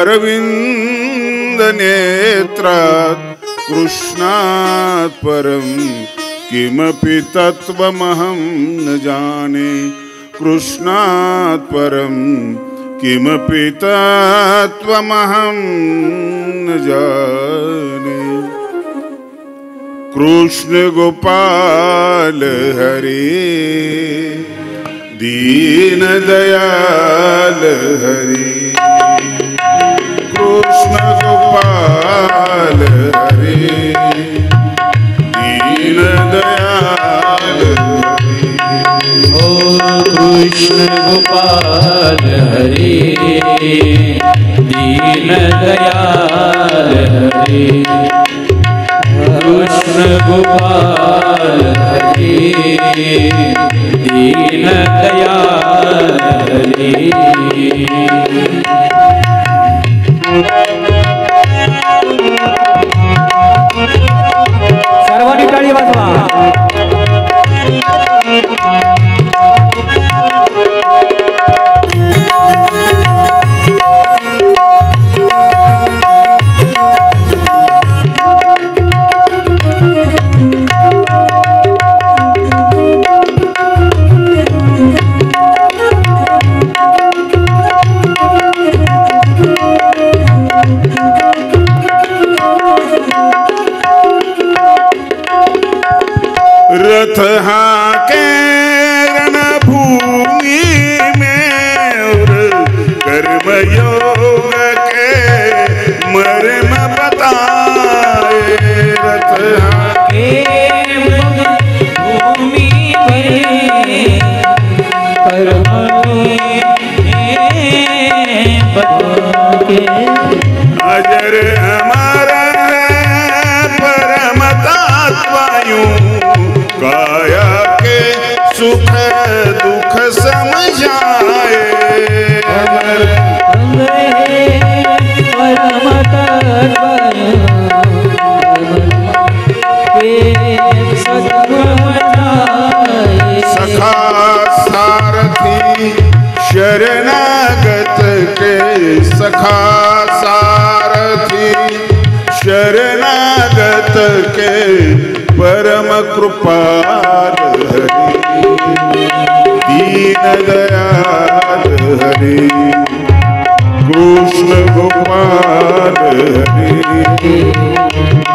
अरविंद नेत्रात् कृष्णात् परं किमपि तत्त्वमहं न जाने। कृष्णात् परं किमपि तत्त्वमहं न जाने। कृष्ण गोपाल हरे दीन दयाल हरे। कृष्ण गोपाल हरे दीन दयाल हरे। ओ कृष्ण गोपाल हरे दीन दयाल हरे। कृष्ण गोपाल हरे दीन दयाल हरे। सर्वांनी टाळी वाजवा। रथ हाके रणभूमि में और कर्मयोग के मर्म बताए। रथ हाके भूमि में अजर अमर परम तत्वयूं काया के सुख दुख समझाए। अमर परम सखा सारथी शरणागत के। सखा सारथी शरणागत के परम कृपाल हरि दीन दयाल हरि। कृष्ण गोपाल हरि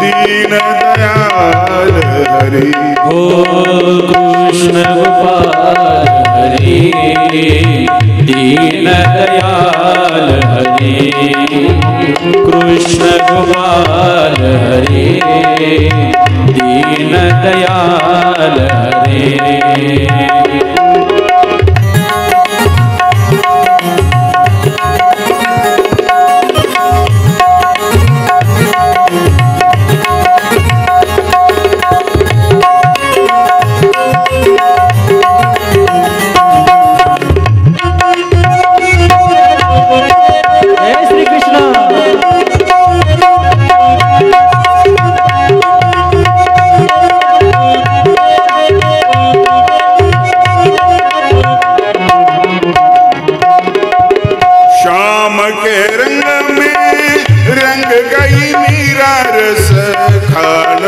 दीन दयाल हरि। ओ कृष्ण गोपाल हरे दीन दयाल हरे। कृष्ण गोपाल हरे दीन दयाल हरे। शाम के रंग में रंग गई मीरा। रस खान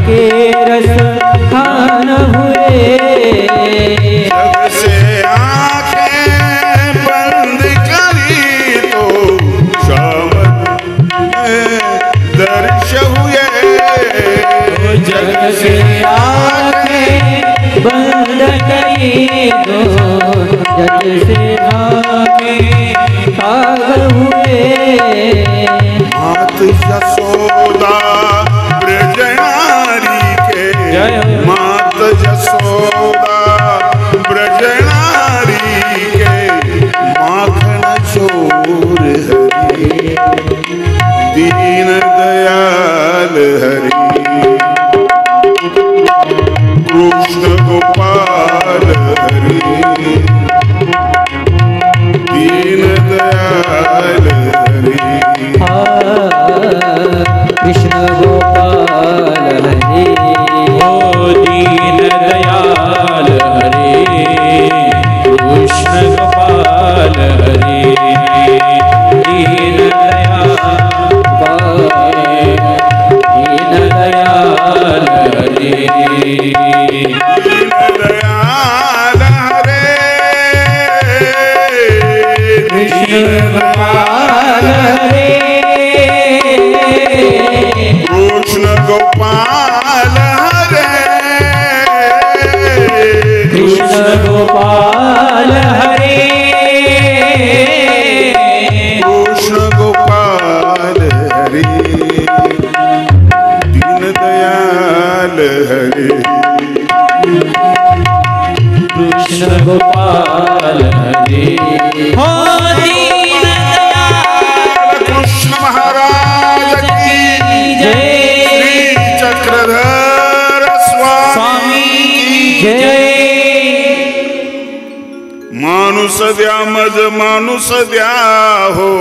के रस खान हुए। जग से आंखें बंद करी तो शाम दर्श हुए। जग से आंखें बंद करी तो जग से आंखें पागल हुए। मात यशोदा ब्रज नारी के। मात यशोदा ब्रज नारी के माखन चोर हरि दीन दयाल हरि। कृष्ण गोपाल हरि दीन दयाल हरि। कृष्ण गोपाल दयाल हरे कृष्ण गोपाल हरे कृष्ण गोपाल हरे कृष्ण गोपाल हरे कृष्ण गोपाल हरे दीन दयाल हरे कृष्ण गोपाल हरे हो दीन दयाल कृष्ण महाराज की जय श्री चक्रधर स्वामी जय माणूस द्या मज माणूस द्या हो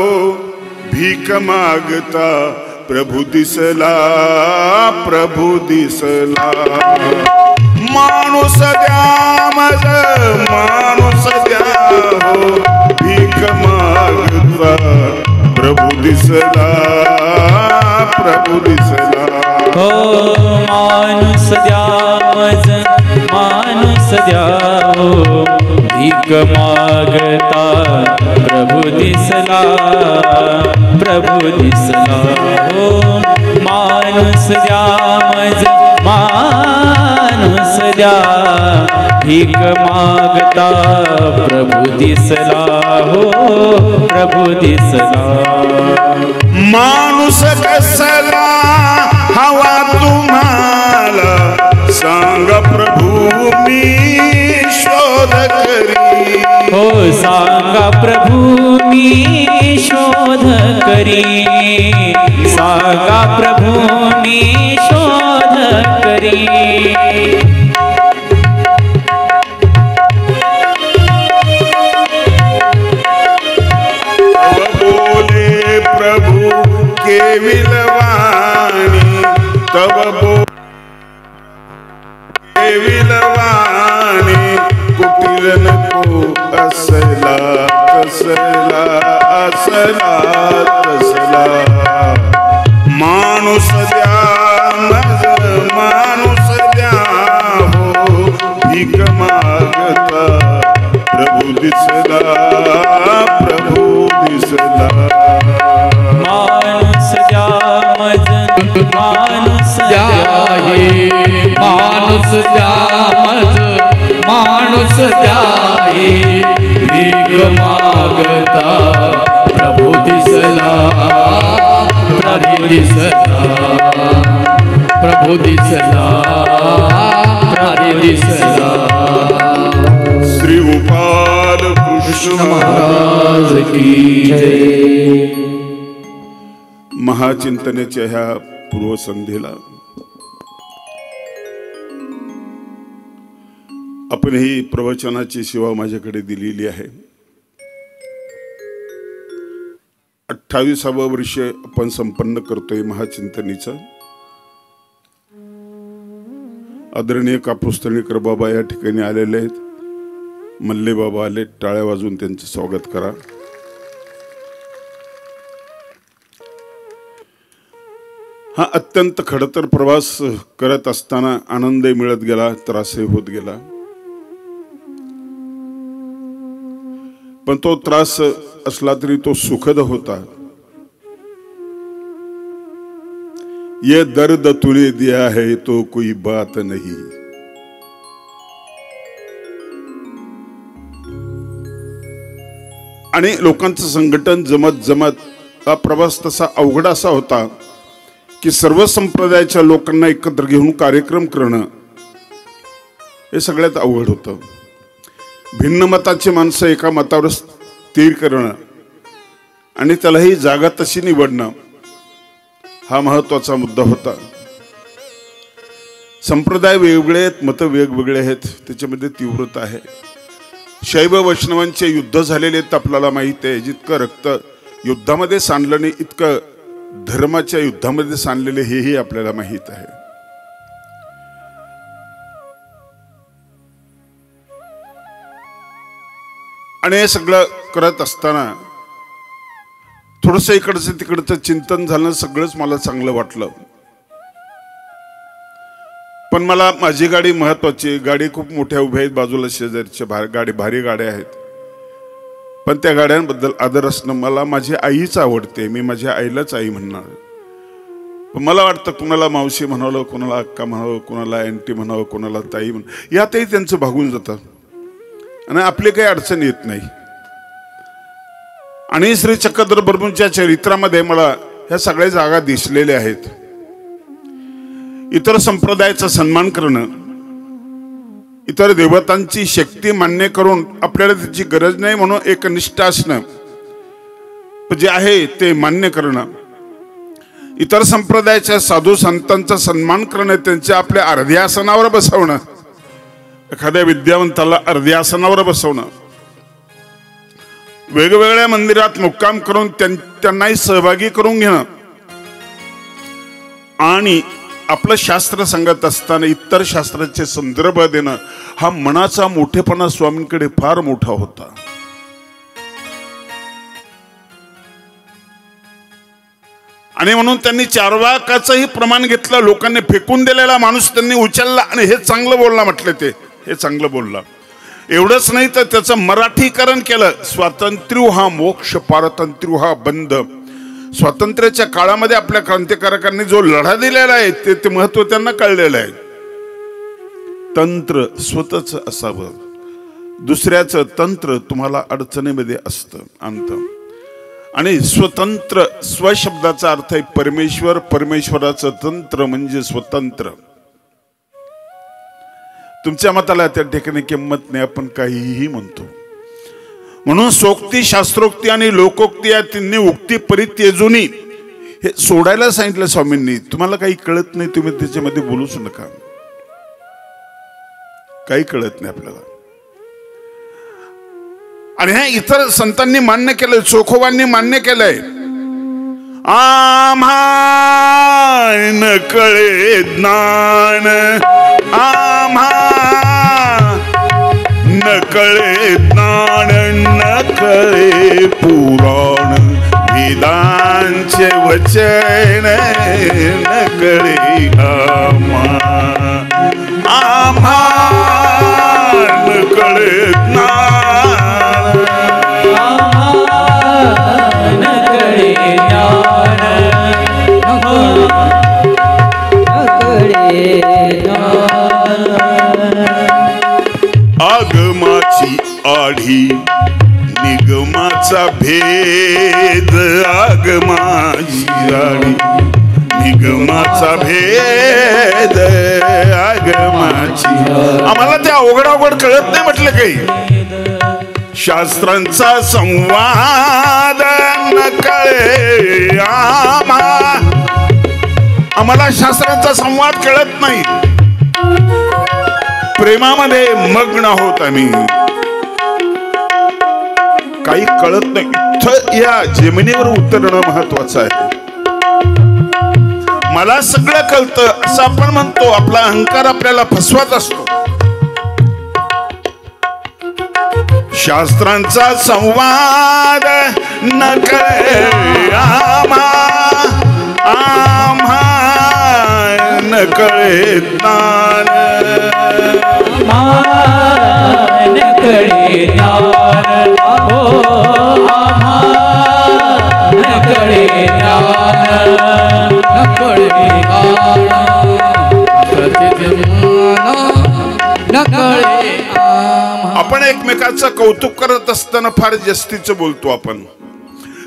भीक मागता प्रभु दिसला प्रभु दिसला माणूस द्या मज माणूस द्या हो भीक मागता प्रभु दिसला प्रभु दिसला हो माणूस द्या मज माणूस द्या हो भीक मागता प्रभु दिसला प्रभु दिसला हो माणूस द्या मज माणूस द्या भीक मागता प्रभु दिसला हो प्रभु दिसला माणूस कसला हवा तुम्हाला सांग प्रभु मी शोध करी हो सांगा प्रभु मी शोध करी सांगा प्रभु मी शोध करी बोले प्रभु केविलवाणी तब केविलवाणी कुटिल नको असला कसला असला तसला माणूस द्या मज माणूस द्या हो भीक मागता प्रभु दिसला प्रभु दिसला माणूस द्या मज माणूस द्या हे माणूस द्या मज माणूस द्या हे भीक मागता प्रभु दिसला प्रभु दिसला प्रभु दिसला प्रभु दिसला श्री गोपाल कृष्ण महाराज की जय महाचिंतनेच्या ह्या पूर्वसंध्येला आपण ही प्रवचनाची सेवा माझ्याकडे दिलेली आहे. 28वे वर्ष आपण संपन्न करतोय महाचिंतनीचं. आदरणीय कापूस्तळीकर बाबा या ठिकाणी आलेले आहेत. मल्ले बाबा आले, टाळ्या वाजवून त्यांचं स्वागत करा. हा अत्यंत खडतर प्रवास करत असताना आनंद मिळत गेला, त्रासही होत गेला. पण तो त्रास असला तरी तो सुखद होता. ये दर्द तूने दिया है तो कोई बात नहीं. आणि लोकांचं संघटन जमत जमत हा प्रवास तसा अवघड असा होता की सर्व संप्रदायाच्या लोकांना एकत्र घेऊन कार्यक्रम करणं हे सगळ्यात अवघड होतं. भिन्न मताची माणसं एका मतावर स्थिर करणं आणि त्यालाही जागा तशी निवडणं हा महत्वाचा मुद्दा होता. संप्रदाय वेगवेगळे आहेत, मत वेगवेगळे आहेत, त्याच्यामध्ये तीव्रता आहे. शैव वैष्णवांचे युद्ध झालेले आहेत आपल्याला माहित आहे. जितकं रक्त युद्धामध्ये सांडलं नाही इतकं धर्माच्या युद्धामध्ये सांडलेले हेही आपल्याला माहित आहे. आणि हे सगळं करत असताना थोडंसं इकडचं तिकडचं चिंतन झालं, सगळंच मला चांगलं वाटलं. पण मला माझी गाडी महत्वाची. गाडी खूप मोठ्या उभ्या आहेत बाजूला शेजारच्या भारी गाड्या आहेत. पण त्या गाड्यांबद्दल आदर असणं मला माझी आईच आवडते. मी माझ्या आईलाच आई म्हणणार. पण मला वाटतं कुणाला मावशी म्हणावं, कुणाला अक्का म्हणावं, कुणाला अँटी म्हणावं, कुणाला ताई म्हणावं, यातही त्यांचं भागून जातं आणि आपली काही अडचण येत नाही. आणि श्री चक्रधर प्रभूंच्या चरित्रामध्ये मला ह्या सगळ्या जागा दिसलेल्या आहेत. इतर संप्रदायाचा सन्मान करणं, इतर देवतांची शक्ती मान्य करून आपल्याला त्याची गरज नाही म्हणून एकनिष्ठ असणं, जे आहे ते मान्य करणं, इतर संप्रदायाच्या साधू संतांचा सन्मान करणं, त्यांच्या आपल्या अर्ध्या आसनावर बसवणं, एखाद्या विद्यावंताला अर्ध्या आसनावर बसवणं, वेगवेगळ्या मंदिरात मुक्काम करून त्यांनाही सहभागी करून घेणं आणि आपलं शास्त्र सांगत असताना इतर शास्त्राचे संदर्भ देणं, हा मनाचा मोठेपणा स्वामींकडे फार मोठा होता. आणि म्हणून त्यांनी चार्वाकाचंही प्रमाण घेतलं. लोकांनी फेकून दिलेला माणूस त्यांनी उचलला आणि हे चांगलं बोलला म्हटले. ते हे चांगलं बोलला. एवढंच नाही तर त्याचं मराठीकरण केलं. स्वातंत्र्य हा मोक्ष, पारतंत्र्य हा बंध. स्वातंत्र्याच्या काळामध्ये आपल्या क्रांतिकारकांनी जो लढा दिलेला आहे ते महत्व त्यांना कळलेलं आहे. तंत्र स्वतःच असावं, दुसऱ्याचं तंत्र तुम्हाला अडचणीमध्ये असतं आणतं. आणि स्वतंत्र, स्वशब्दाचा अर्थ आहे परमेश्वर. परमेश्वराचं तंत्र म्हणजे स्वतंत्र. तुमच्या मताला त्या ठिकाणी किंमत नाही, आपण काहीही म्हणतो. म्हणून सोक्ती, शास्त्रोक्ती आणि लोकोक्ती या तिन्ही उक्ती परित्यजूनी हे सोडायला सांगितलं स्वामींनी. तुम्हाला काही कळत नाही, तुम्ही त्याच्यामध्ये बोलूच नका. काही कळत नाही आपल्याला. आणि हे इतर संतांनी मान्य केलंय, चोखोबांनी मान्य केलंय. आम्हा न कळे ज्ञान, आम्हा न कळे ज्ञान, न कळे पुराण, वेदांचे वचन न कळे आम्हा. आम्हा न कळे ज्ञान, न कळे ज्ञान, न कळे ज्ञान. आगमाची आढी निगमाचा भेद, आगमाची आढी निगमाचा भेद, आगमाची. आम्हाला ते अवघड कळत नाही म्हटलं काही. शास्त्रांचा संवाद न कळे आम्हाला शास्त्रांचा संवाद कळत नाही. प्रेमामध्ये मग्न आहोत आम्ही, काही कळत नाही. इथं या जमिनीवर उतरणं महत्वाचं आहे. मला सगळं कळतं असं आपण म्हणतो. आपला अहंकार आपल्याला फसवत असतो. शास्त्रांचा संवाद न कळे आम्हा, आम्हा न कळे ज्ञान, न कळे ज्ञान, आम्हा न कळे ज्ञान, न कळे न कळे. आपण एकमेकाचं कौतुक करत असताना फार जास्तीचं बोलतो. आपण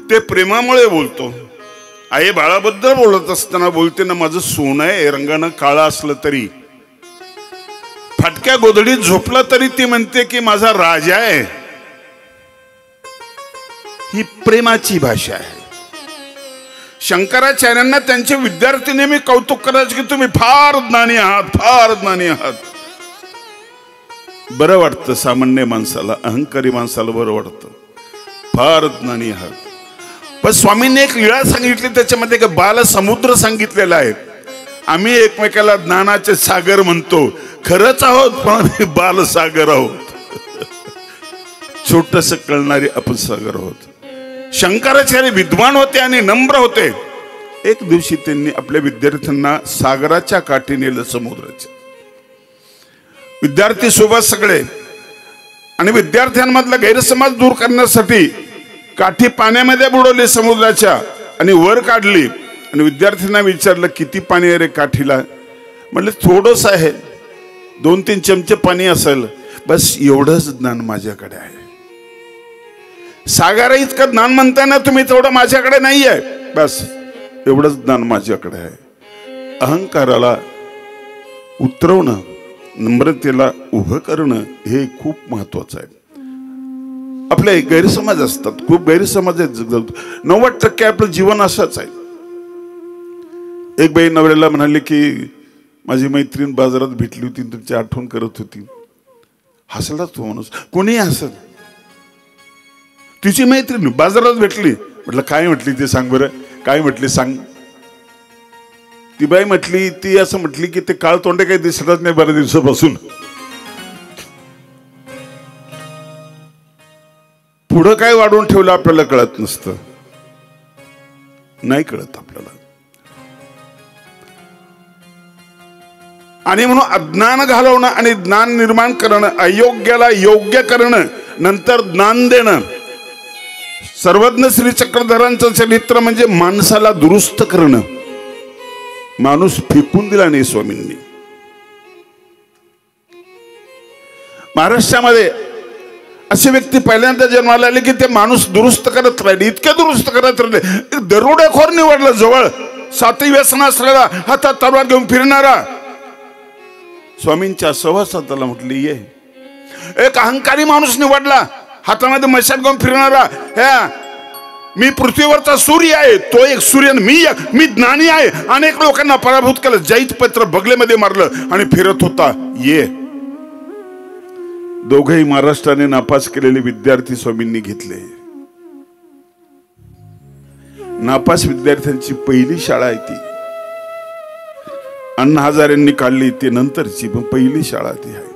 ते प्रेमामुळे बोलतो. आई बाळाबद्दल बोलत असताना बोलते ना, माझं सोनं आहे, रंगानं काळा असलं तरी, फाटक्या गोधडीत झोपला तरी ती म्हणते की माझा राजा आहे. ही प्रेमाची भाषा आहे. शंकराचार्यांना त्यांचे विद्यार्थी नेहमी कौतुक करायचे की तुम्ही फार ज्ञानी आहात, फार ज्ञानी आहात. बरं वाटतं सामान्य माणसाला, अहंकारी माणसाला बरं वाटतं, फार ज्ञानी आहात. पण स्वामींनी एक लीळा सांगितली, त्याच्यामध्ये एक बालसमुद्र सांगितलेला आहे. आम्ही एकमेकाला ज्ञानाचे सागर म्हणतो, खरंच आहोत पण आम्ही बालसागर आहोत. छोटस कळणारे आपण सागर आहोत. शंकराचार्य विद्वान होते आणि नम्र होते. एक दिवशी त्यांनी आपल्या विद्यार्थ्यांना सागराच्या काठी नेलं, समुद्राच्या. विद्यार्थी सोबत सगळे, आणि विद्यार्थ्यांमधला गैरसमज दूर करण्यासाठी काठी पाण्यामध्ये बुडवली समुद्राच्या आणि वर काढली आणि विद्यार्थ्यांना विचारलं किती पाणी आहे रे काठीला? म्हटलं थोडंच आहे, 2-3 चमचे पाणी असेल, बस एवढंच ज्ञान माझ्याकडे आहे. सागरा इतकं ज्ञान म्हणताना तुम्ही तेवढं माझ्याकडे नाही आहे, बस एवढंच ज्ञान माझ्याकडे आहे. अहंकाराला उतरवणं, नम्रतेला उभं करणं हे खूप महत्वाचं आहे. आपले गैरसमज असतात, खूप गैरसमज आहेत. 90% आपलं जीवन असंच आहे. एक बाई नवऱ्याला म्हणाली की माझी मैत्रीण बाजारात भेटली होती, तुमची आठवण करत होती. हसला तो माणूस, कोणी हसत. तिची मैत्रीण बाजारात भेटली. म्हटलं काय म्हटली ते सांग बरं, काय म्हटली सांग. ती बाई म्हटली, ती असं म्हटली की ते काळ तोंडे काही दिसतच नाही बऱ्याच दिवसापासून. पुढं काय वाढवून ठेवलं आपल्याला कळत नसतं, नाही कळत आपल्याला. आणि म्हणून अज्ञान घालवणं आणि ज्ञान निर्माण करणं, अयोग्याला योग्य करणं, नंतर ज्ञान देणं. सर्वज्ञ श्री चक्रधरांचं चरित्र म्हणजे माणसाला दुरुस्त करणं. माणूस फेकून दिला नाही स्वामींनी. महाराष्ट्रामध्ये असे व्यक्ती पहिल्यांदा जन्माला आले की ते माणूस दुरुस्त करत राहिले, इतके दुरुस्त करत राहिले. दरोडेखोर निवडला जवळ, 7 व्यसन असलेला, हातात तलवार घेऊन फिरणारा. स्वामींच्या सहवासाला म्हटली ये. एक अहंकारी माणूस निवडला, हातामध्ये मशाल घेऊन फिरणारा. ह्या मी पृथ्वीवरचा सूर्य आहे, तो एक सूर्य, मी ज्ञानी आहे. अनेक लोकांना पराभूत केलं, जैत पत्र बगलेमध्ये मारलं आणि फिरत होता. ये. दोघेही महाराष्ट्राने नापास केलेले विद्यार्थी स्वामींनी घेतले. नापास विद्यार्थ्यांची पहिली शाळा आहे ती. अण्णा हजारेंनी काढली ती नंतरची, पण पहिली शाळा ती आहे.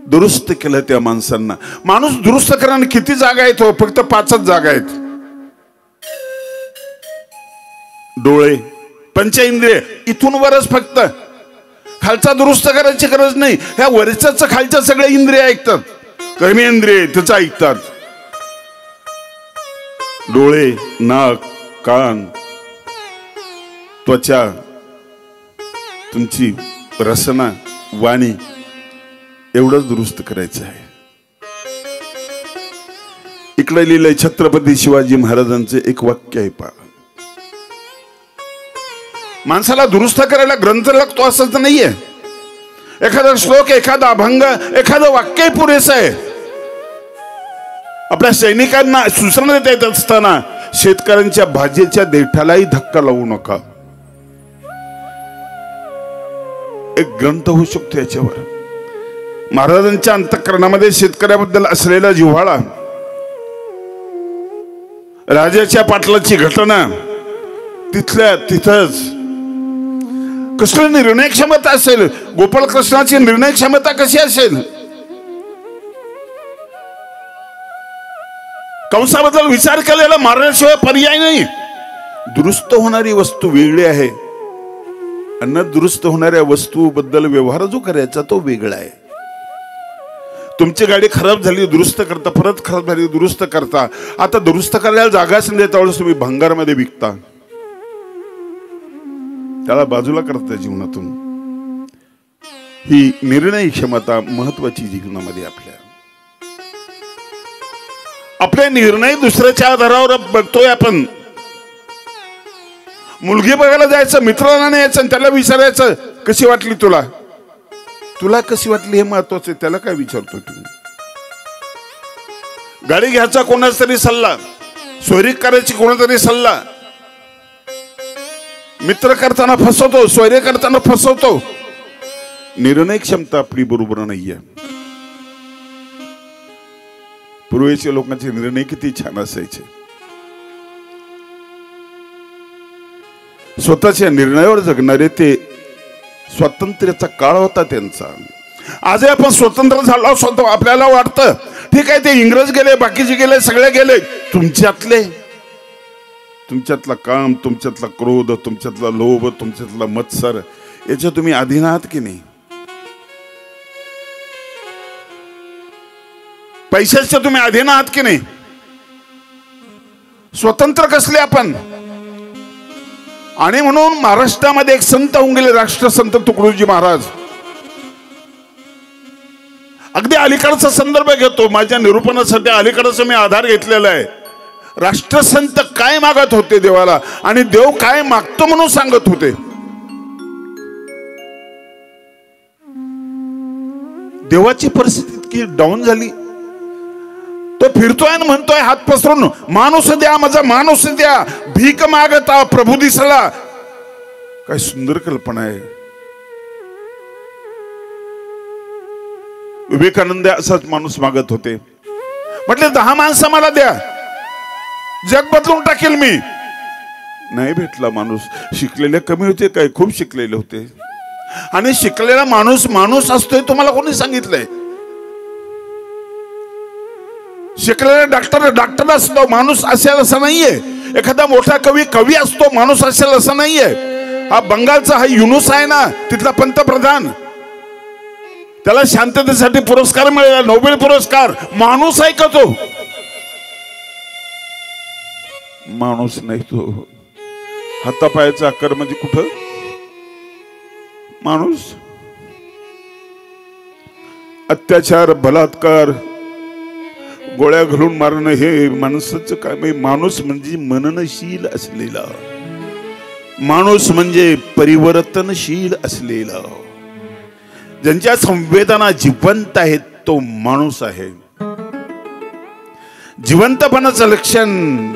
दुरुस्त केलं त्या माणसांना. माणूस दुरुस्त करायला किती जागा आहेत? फक्त 5च जागा आहेत. डोळे, पंचेंद्रिय, इथून वरच फक्त. खालचा दुरुस्त करायची गरज नाही. ह्या वरच्याच खालच्या सगळे इंद्रिय ऐकतात. कर्मेंद्रिय त्याचं ऐकतात. डोळे, नाक, कान, त्वचा, तुमची रसना, वाणी, एवढंच दुरुस्त करायचं आहे. इकडे लिहिलंय छत्रपती शिवाजी महाराजांचे एक वाक्य आहे पहा. माणसाला दुरुस्त करायला ग्रंथ लागतो असंच नाहीये. एखादा श्लोक, एखादा अभंग, एखादं वाक्य पुरेसं आहे. आपल्या सैनिकांना सूचना देत असताना शेतकऱ्यांच्या भाजीच्या देठालाही धक्का लावू नका. एक ग्रंथ होऊ शकतो याच्यावर. महाराजांच्या अंतःकरणामध्ये शेतकऱ्याबद्दल असलेला जिव्हाळा, राजाच्या पाटलाची घटना, तिथल्या तिथंच कसली निर्णय क्षमता असेल. गोपाळ कृष्णाची निर्णय क्षमता कशी असेल. कंसाबद्दल विचार केलेला मारण्याशिवाय पर्याय नाही. दुरुस्त होणारी वस्तू वेगळी आहे, अन्न दुरुस्त होणाऱ्या वस्तू बद्दल व्यवहार जो करायचा तो वेगळा आहे. तुमची गाडी खराब झाली, दुरुस्त करता, परत खराब झाली, दुरुस्त करता. आता दुरुस्त करायला जागाच नाही, त्यावेळेस तुम्ही भंगारमध्ये विकता. त्याला बाजूला करता जीवनातून. ही निर्णय क्षमता महत्वाची जीवनामध्ये. आपले निर्णय दुसऱ्याच्या आधारावर बघतोय आपण. मुलगी बघायला जायचं, मित्राला नाही यायचं, त्याला विचारायचं कशी वाटली तुला, तुला कशी वाटली हे महत्वाचं. त्याला काय विचारतो तुम्ही. गाडी घ्यायचा कोणाचा तरी सल्ला, सोयरी करायची कोणातरी सल्ला. मित्र करताना फसवतो, सोयरे करताना फसवतो. निर्णय क्षमता आपली बरोबर नाहीये. पूर्वीच्या लोकांचे निर्णय किती छान असायचे. स्वतःच्या निर्णयावर जगणारे ते. स्वातंत्र्याचा काळ होता त्यांचा. आज आपण स्वतंत्र झालो स्वतः आपल्याला वाटतं ठीक आहे, ते इंग्रज गेले, बाकीचे गेले, सगळे गेले. तुमच्यातला काम, तुमच्यातला क्रोध, तुमच्यातला लोभ, तुमच्यातला मत्सर याच्या तुम्ही अधीन आहात की नाही? पैशाच्या तुम्ही अधीन आहात की नाही? स्वतंत्र कसले आपण? आणि म्हणून महाराष्ट्रामध्ये एक संत होऊन गेले, राष्ट्रसंत तुकडोजी महाराज. अगदी अलीकडचा संदर्भ घेतो माझ्या निरूपणासाठी, अलीकडचा मी आधार घेतलेला आहे. राष्ट्रसंत काय मागत होते देवाला आणि देव काय मागतो म्हणून सांगत होते. देवाची परिस्थिती इतकी डाऊन झाली, तो फिरतोय आणि म्हणतोय हात पसरून, माणूस द्या, माझा माणूस द्या, भीक मागता प्रभू दिसला. काय सुंदर कल्पना आहे. विवेकानंद असाच माणूस मागत होते. म्हटले 10 माणसं मला द्या, जग बदलून टाकेल मी. नाही भेटला माणूस. शिकलेले कमी होते काय? खूप शिकलेले होते. आणि शिकलेला माणूस माणूस असतोय तुम्हाला कोणी सांगितलंय? शिकलेला डॉक्टर डॉक्टर असतो, माणूस असेल असं नाहीये. एखादा मोठा कवी कवी असतो, माणूस असेल असं नाहीये. हा बंगालचा हा युनुस आहे ना, तिथला पंतप्रधान, त्याला शांततेसाठी पुरस्कार मिळाला, नोबेल पुरस्कार. माणूस आहे का तो? माणूस नाही तो. हातापायाचा आकार म्हणजे कुठं माणूस? अत्याचार, बलात्कार, गोळ्या घालून मारणं हे माणसाचं काम आहे. माणूस म्हणजे मननशील असलेला, माणूस म्हणजे परिवर्तनशील असलेला, ज्यांच्या संवेदना जिवंत आहेत तो माणूस आहे. जिवंतपणाचं लक्षण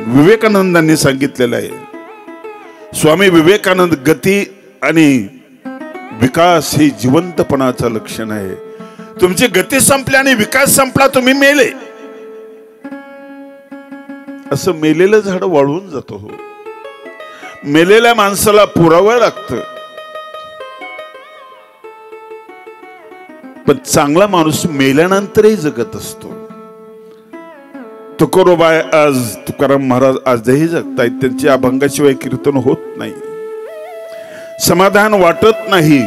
विवेकानंदांनी सांगितलेलं आहे. स्वामी विवेकानंद, गती आणि विकास हे जिवंतपणाचं लक्षण आहे. तुमची गती संपली आणि विकास संपला, तुम्ही मेले. असं मेलेलं झाड वाळून जातो. हो, मेलेल्या माणसाला पुरावं लागतं. पण चांगला माणूस मेल्यानंतरही जगत असतो. तुकोबाबाई आज, तुकाराम महाराज आजही जगतायत. त्यांची अभंगाशिवाय कीर्तन होत नाही, समाधान वाटत नाही.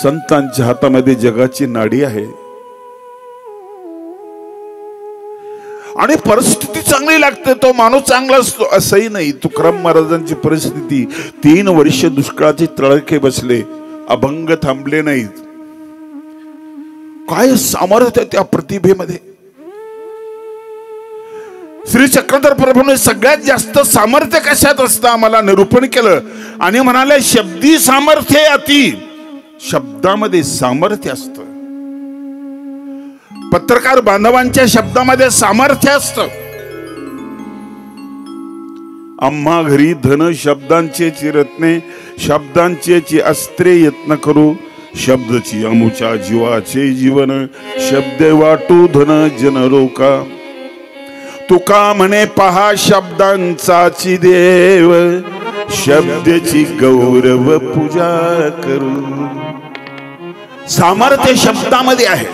संतांच्या हातामध्ये जगाची नाडी आहे. आणि परिस्थिती चांगली लागते, तो माणूस चांगला असतो असंही नाही. तुकाराम महाराजांची परिस्थिती 3 वर्ष दुष्काळाचे तळके बसले, अभंग थांबले नाहीत. काय सामर्थ्य त्या प्रतिभेमध्ये. श्री चक्रधर प्रभूने सगळ्यात जास्त सामर्थ्य कशात असतं आम्हाला निरूपण केलं आणि म्हणाले, शब्दी सामर्थ्य अति. शब्दामध्ये सामर्थ्य असतं. पत्रकार बांधवांच्या शब्दामध्ये सामर्थ्य असतं. आम्हा घरी धन शब्दांचे चिरत्ने, शब्दांचे अस्त्रे यत्न करू. शब्दची अमुच्या जीवाचे जीवन, शब्द वाटू धन जन रोका. तुका म्हणे पहा शब्दांचाची देव, शब्दाची गौरव पूजा करू. सामर्थ्य शब्दामध्ये आहे,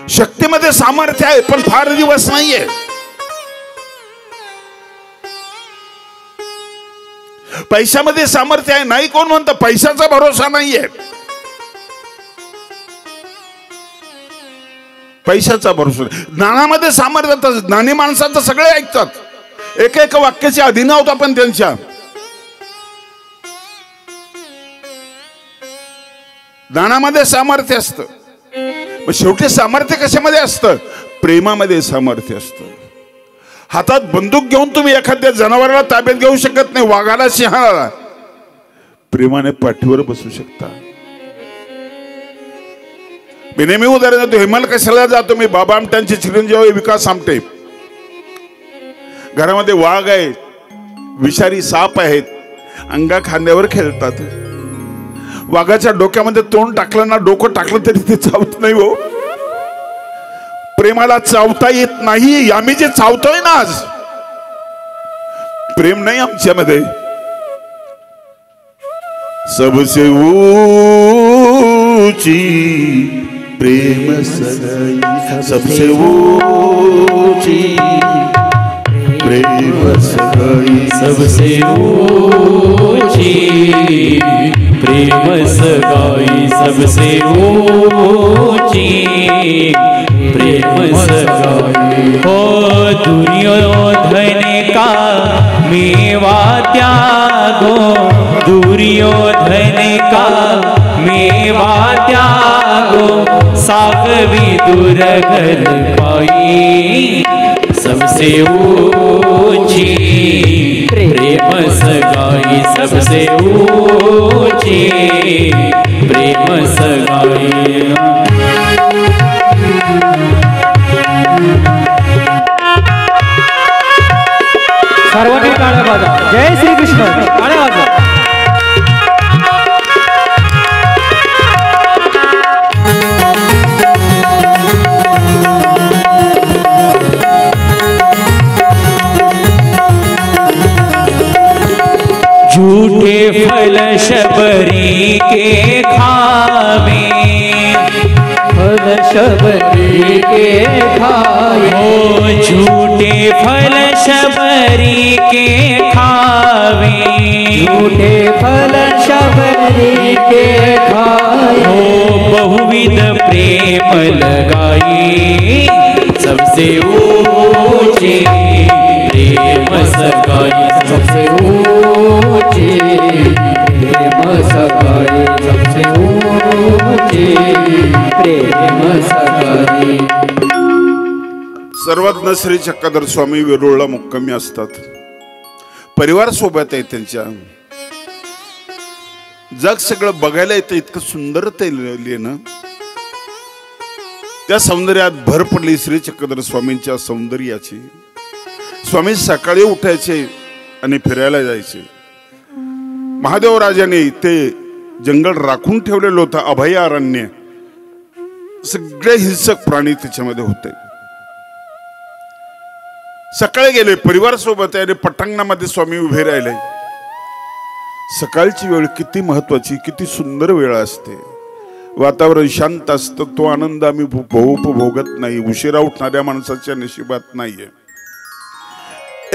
शक्तीमध्ये सामर्थ्य आहे, पण फार दिवस नाहीये. पैशामध्ये सामर्थ्य आहे, नाही कोण म्हणतं. पैशाचा भरोसा नाहीये, पैशाचा भरोसा. ज्ञानामध्ये सामर्थ्य. ज्ञानी माणसाचं सगळे ऐकतात, एक एक वाक्याचे अधीन होत आपण त्यांच्या. ज्ञानामध्ये सामर्थ्य असतं. मग शेवटी सामर्थ्य कशामध्ये असतं? प्रेमामध्ये सामर्थ्य असतं. हातात बंदूक घेऊन तुम्ही एखाद्या जनावराला ताब्यात घेऊ शकत नाही, वाघाला, सिंहाला. प्रेमाने पाठीवर बसू शकता. मी नेहमी उदाहरण देतो. हिमाल कशाला जातो मी? बाबा आमट्यांचे चिरंजीव विकास आमटे. घरामध्ये वाघ आहे, विषारी साप आहेत, अंगा खांद्यावर खेळतात. वाघाच्या डोक्यामध्ये तोंड टाकलं ना, डोकं टाकलं तरी ते चावत नाही. हो, प्रेमाला चावता येत नाही. आम्ही जे चावतोय ना आज, प्रेम नाही आमच्यामध्ये. सबसे ऊंची प्रेम सगाई, सबसे ऊंची प्रेम सगाई सबसे ऊंची प्रेम सगाई सबसे ऊंची प्रेम सगाई हो दुर्योधन का मेवा त्यागो दुर्योधन का मेवा त्यागो सागवी दुर्घर पाई सबसे ऊंची प्रेम सगाई सबसे ऊंची प्रेम सगाई सर्वांनी टाळ्या वाजवा जय श्री कृष्ण टाळ्या वाजवा झूठे फल शबरी के खावे फल शबरी के खाए हो झूठे फल शबरी के खावे झूठे फल शबरी के खाए हो बहुविध प्रेम लगाई सबसे ऊंची प्रेम सगाई सबसे ऊंची प्रेम सगाई सबसे ऊंची प्रेम सगाई सर्वज्ञ श्री चक्रधर स्वामी वेरूळला मुक्कामी असतात. परिवार सोबत आहे त्यांच्या. जग सगळं बघायला येतं इतकं सुंदर ते लिहिणं. त्या सौंदर्यात भर पडली श्री चक्रधर स्वामींच्या सौंदर्याची. स्वामी सकाळी उठायचे आणि फिरायला जायचे. महादेवराजाने ते जंगल राखून ठेवलेलं होतं अभयारण्य. सगळे हिंसक प्राणी त्याच्यामध्ये होते. सकाळी गेले परिवार सोबत आहे आणि पटांगणामध्ये स्वामी उभे राहिले. सकाळची वेळ किती महत्वाची किती सुंदर वेळ असते. वातावरण शांत असतं. तो आनंद आम्ही भोगत नाही. उशिरा उठणाऱ्या माणसाच्या नशिबात नाहीये.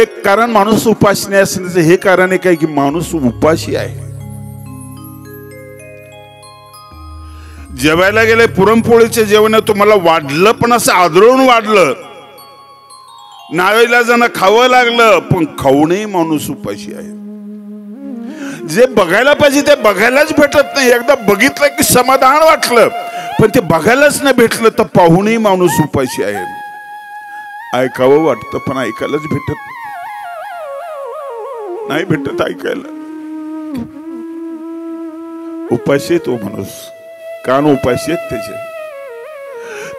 एक कारण माणूस उपाशी नाही असण्याचं हे कारण आहे काय की माणूस उपाशी आहे. जेवायला गेले पुरणपोळीचे जेवण तुम्हाला वाढलं पण असं आदळून वाढलं. नावेलाजानं खावं लागलं पण खाऊनही माणूस उपाशी आहे. जे बघायला पाहिजे ते बघायलाच भेटत नाही. एकदा बघितलं की समाधान वाटलं पण ते बघायलाच नाही भेटलं तर पाहूनही माणूस उपाशी आहे. ऐकावं वाटतं पण ऐकायलाच भेटत नाही. भेटत ऐकायला. उपाशी तो माणूस. कान उपाशी आहेत त्याचे.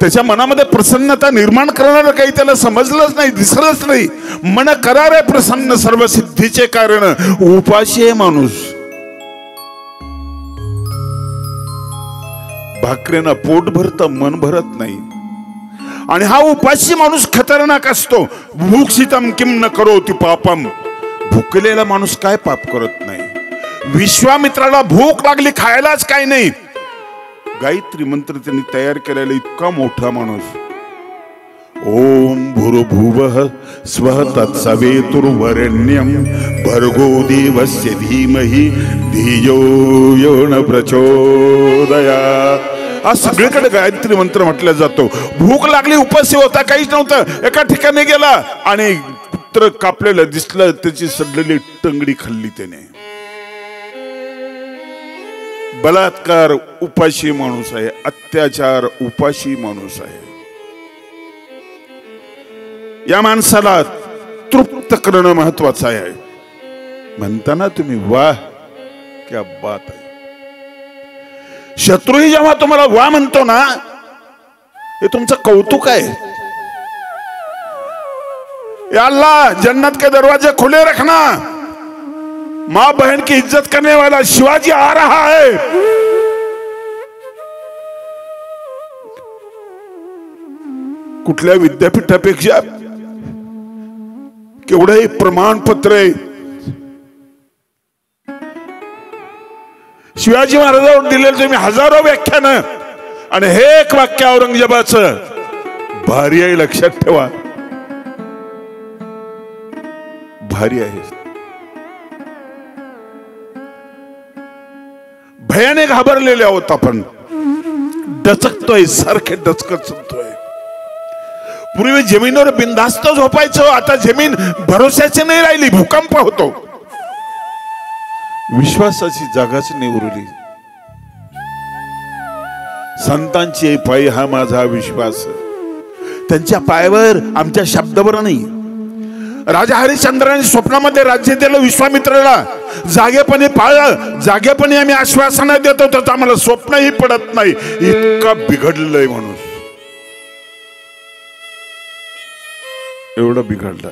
त्याच्या मनामध्ये प्रसन्नता निर्माण करणारं काही त्याला समजलंच नाही दिसलंच नाही. मन करारे प्रसन्न सर्व सिद्धीचे कारण. उपाशी आहे माणूस. भाकरेनं पोट भरतं मन भरत नाही. आणि हा उपाशी माणूस खतरनाक असतो. भूक्षितम किम न करोति पापम. भुकलेला माणूस काय पाप करत नाही. विश्वामित्राला भूक लागली खायलाच काय नाही. गायत्री मंत्र त्यांनी तयार केलेला इतका मोठा माणूस. ओम भूर्भुवः स्वः तत्सवितुर्वरेण्यं भर्गो देवस्य धीमहि धियो यो न प्रचोदयात्. हा सगळीकडे गायत्री मंत्र म्हटला जातो. भूक लागली उपाशी होता काहीच नव्हतं. एका ठिकाणी गेला आणि कुत्र कापलेलं दिसलं. त्याची सडलेली टंगडी खाल्ली त्याने. बलात्कार उपाशी माणूस आहे. अत्याचार उपाशी माणूस आहे. या माणसाला तृप्त करणं महत्वाचं आहे. म्हणताना तुम्ही वाह क्या बात आहे. शत्रूही जेव्हा तुम्हाला वाह म्हणतो ना हे तुमचं कौतुक आहे. या अल्लाह जन्नत के दरवाजे खुले रखना. माँ बहन की इज्जत करने वाला शिवाजी आ रहा है. कुठल्या विद्यापीठापेक्षा केवढे प्रमाणपत्र आहे. शिवाजी महाराजांवर दिलेलं तुम्ही हजारो व्याख्यान आणि हे एक वाक्य औरंगजेबाचं भारी आहे. लक्षात ठेवा. भारी आहे. भयाने घाबरलेले आहोत आपण. डचकतोय, सारखे डचकत चालतोय. पूर्वी जमिनीवर बिनधास्त झोपायचो, आता जमीन भरोश्याची नाही राहिली, भूकंप होतो. विश्वासाची जागाच नाही उरली. संतांची पायी हा माझा विश्वास. त्यांच्या पायावर, आमच्या शब्दावर नाही. राजा हरिश्चंद्राने स्वप्नामध्ये राज्य दिलं विश्वामित्राला. जागेपणे पाळलं, जागेपणे आम्ही आश्वासना देतो, त्याचं आम्हाला स्वप्नही पडत नाही. इतका बिघडलंय माणूस, एवढं बिघडलं.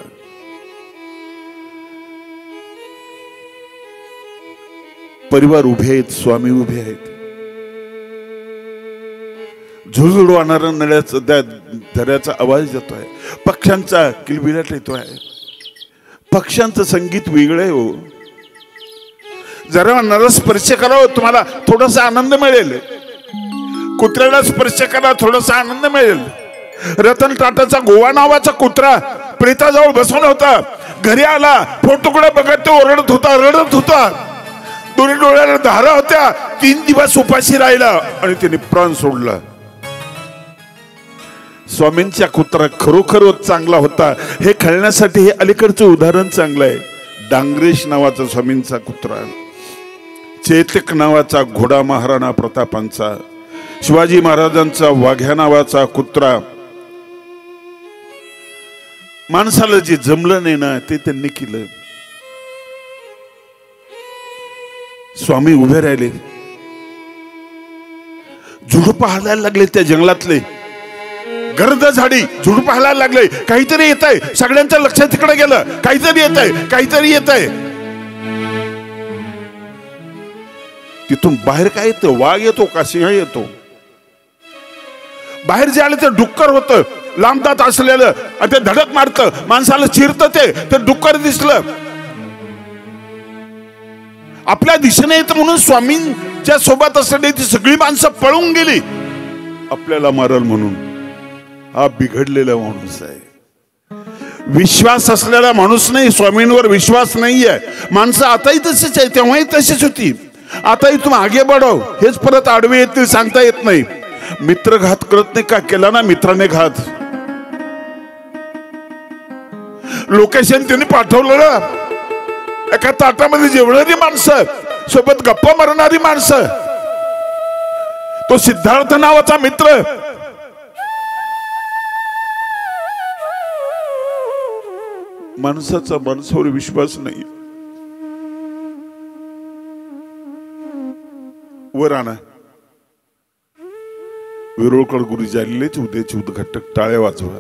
परिवार उभे आहेत, स्वामी उभे आहेत. झुळझुळ वाहणारा नळ्याचा दऱ्याचा आवाज येतोय, पक्ष्यांचा किलबिलाट येतोय. पक्ष्यांचं संगीत वेगळं आहे हो. जरा नर स्पर्श करावं, तुम्हाला थोडासा आनंद मिळेल. कुत्र्याला स्पर्श करा, थोडासा आनंद मिळेल. रतन टाटाचा गोवा नावाचा कुत्रा प्रेताजवळ बसवला होता. घरी आला, फोटोकडे बघत तो ओरडत होता, रडत होता. दोन्ही डोळ्याला धारा होत्या. 3 दिवस उपाशी राहिला आणि त्याने प्राण सोडला. स्वामींचा कुत्रा खरोखरच चांगला होता हे कळण्यासाठी हे अलीकडचं उदाहरण चांगलं आहे. डांगरेश नावाचा स्वामींचा कुत्रा, चेतक नावाचा घोडा महाराणा प्रतापांचा, शिवाजी महाराजांचा वाघ्या नावाचा कुत्रा. माणसाला जे जमलं नाही ना ते त्यांनी केलं. स्वामी उभे राहिले, झुडूप हालायला लागले. त्या जंगलातले गर्द झाडी झुडूप हालायला लागले. काहीतरी येत आहे. सगळ्यांच्या लक्ष तिकडे गेलं. काहीतरी येत आहे, काहीतरी येत आहे. तिथून बाहेर काय येतं? वाघ येतो का सिंह येतो? बाहेर जे आले ते डुक्कर होतं, लांब दात असलेलं, आणि ते धडक मारतं, माणसाला चिरतं. ते डुक्कर दिसलं. आपल्या दिशेने येत म्हणून स्वामींच्या सोबत असलेली ती सगळी माणसं पळून गेली, आपल्याला मारल म्हणून. हा बिघडलेला माणूस आहे. विश्वास असलेला माणूस नाही. स्वामींवर विश्वास नाहीये. माणसं आताही तशीच आहे, तेव्हाही तशीच होती. आताही तुम्ही आगे बढाव, हेच परत आडवे येतील, सांगता येत नाही. मित्र घात करत नाही का? केला ना मित्राने घात. लोकेशन त्यांनी पाठवलं ना, एका ताटामध्ये जेवणारी माणसं, सोबत गप्पा मारणारी माणसं. तो सिद्धार्थ नावाचा मित्र, माणसाचा माणसावर विश्वास नाही. वर आणा. विरोळकर गुरुजी आलेलेच उद्याचे उद्घाटक, टाळ्या वाजवा.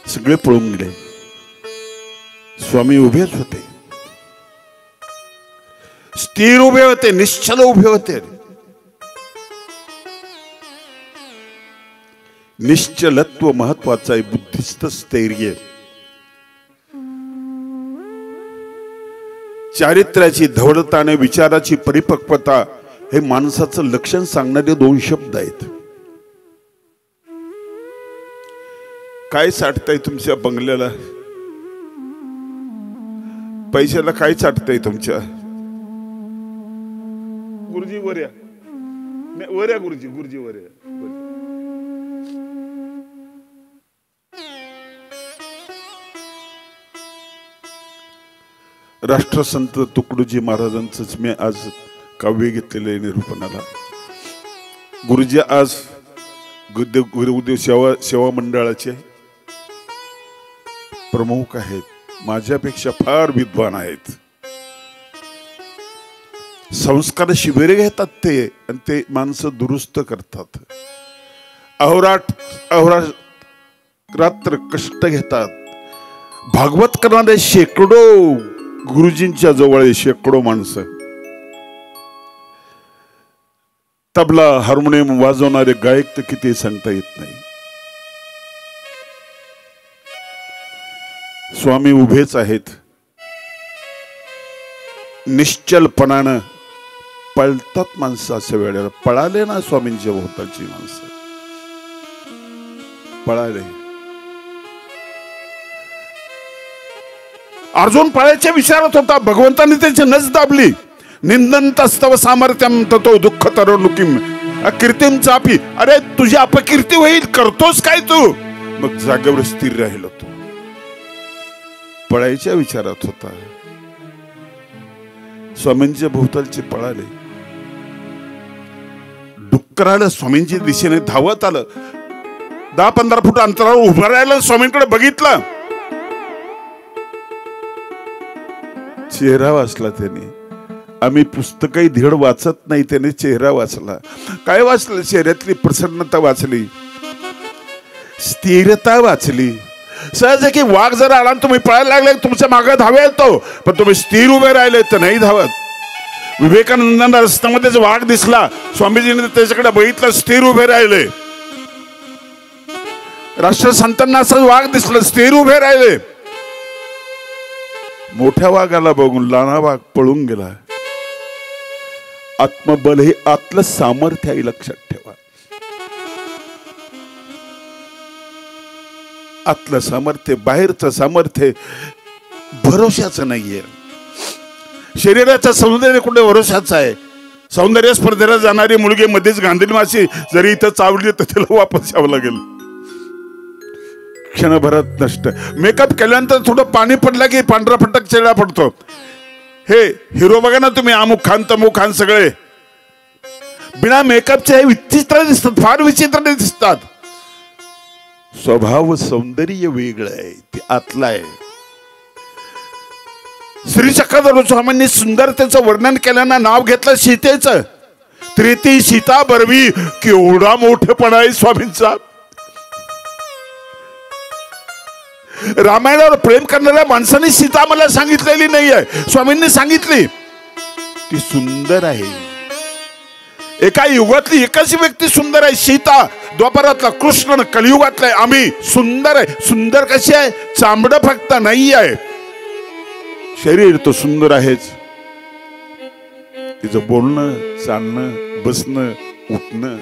सगळे पळून गेले. स्वामी उभेच होते, स्थिर उभे होते, निश्चल उभे होते. निश्चलत्व महत्वाचं आहे. बुद्धिस्त स्थैर्य, चारित्र्याची धवळता आणि विचाराची परिपक्वता हे माणसाचं लक्षण सांगणारे 2 शब्द आहेत. काय साठतंय तुमच्या बंगल्याला? पैशाला काय साठतंय तुमच्या? गुरुजी वर या, वर या गुरुजी, गुरुजी वर या. राष्ट्रसंत तुकडोजी महाराजांचंच मी आज काव्य घेतलेलं आहे निरूपणाला. गुरुजी आज गुरुदेव सेवा मंडळाचे प्रमुख आहेत. माझ्यापेक्षा फार विद्वान आहेत. संस्कार शिबिरे घेतात ते, आणि ते माणसं दुरुस्त करतात. अहोरात्र कष्ट घेतात. भागवत करणारे शेकडो गुरुजींच्या जवळ, शेकडो माणसं. तबला हार्मोनियम वाजवणारे गायक तर किती सांगता येत नाही. स्वामी उभेच आहेत. निश्चलपणानं पळतात माणसं. अशा वेळेला पळाले ना स्वामींच्या भोवतालची माणसं, पळाले. अर्जुन पळायच्या विचारात होता, भगवंतांनी त्याची नस दाबली. निंदन्तस्तव सामर्थ्यम ततो दुःख तरुणुकीम कीर्तीम चापी. अरे तुझी अपकीर्ती होईल, करतोस काय तू? मग जागेवर स्थिर राहिलो तू. पळायच्या विचारात होता, स्वामींच्या भोवतालचे पळाले. डुक्कर आलं, स्वामींच्या दिशेने धावत आलं. 10-15 फूट अंतरावर उभं राहिलं, स्वामींकडे बघितलं. चेहरा वाचला त्याने. आम्ही पुस्तकही धीड वाचत नाही, त्याने चेहरा वाचला. काय वाचलं? चेहऱ्यातली प्रसन्नता वाचली, स्थिरता वाचली. सहज आहे की वाघ जर आला तुम्ही पळायला लागले, तुमच्या मागे धावे येतो, पण तुम्ही स्थिर उभे राहिले तर नाही धावत. विवेकानंदांना रस्त्यामध्ये वाघ दिसला, स्वामीजीने त्याच्याकडे बघितलं, स्थिर उभे राहिले. राष्ट्रसंतांना असं वाघ दिसलं, स्थिर उभे राहिले. मोठ्या वाघाला बघून लहाना वाघ पळून गेला. आत्मबल हे आतलं सामर्थ्य आहे, लक्षात ठेवा. आतलं सामर्थ्य, बाहेरचं सामर्थ्य भरोशाचं नाहीये. शरीराचं सौंदर्य कुठे भरोशाचं आहे? सौंदर्य स्पर्धेला जाणारी मुलगी मध्येच गांधील माशी जरी इथं चावली तर त्याला वापस यावं लागेल. क्षणभरात नष्ट. मेकअप केल्यानंतर थोडं पाणी पडलं की पांढरा फटक चेहरा पडतो. हे हिरो बघा ना तुम्ही, अमुक खान तमुक खान सगळे बिना मेकअपचे विचित्र दिसतात, फार विचित्र दिसतात. स्वभाव सौंदर्य वेगळं आहे, ते आतलं आहे. श्री चक्रधर स्वामींनी सुंदरतेचं वर्णन केल्यानं नाव घेतलं सीतेचं. त्रेती सीता बरवी, केवढा मोठेपणा आहे स्वामींचा. रामायणावर प्रेम करणाऱ्या माणसाने सीता मला सांगितलेली नाही आहे, स्वामींनी सांगितली. ती सुंदर आहे. एका युगातली एकच व्यक्ती सुंदर आहे, सीता. द्वापरातला कृष्ण, कलियुगातला आम्ही. सुंदर आहे. सुंदर कशी आहे? चामडं फक्त नाही आहे, शरीर तो सुंदर आहेच. तिचं बोलणं, चालणं, बसणं, उठणं,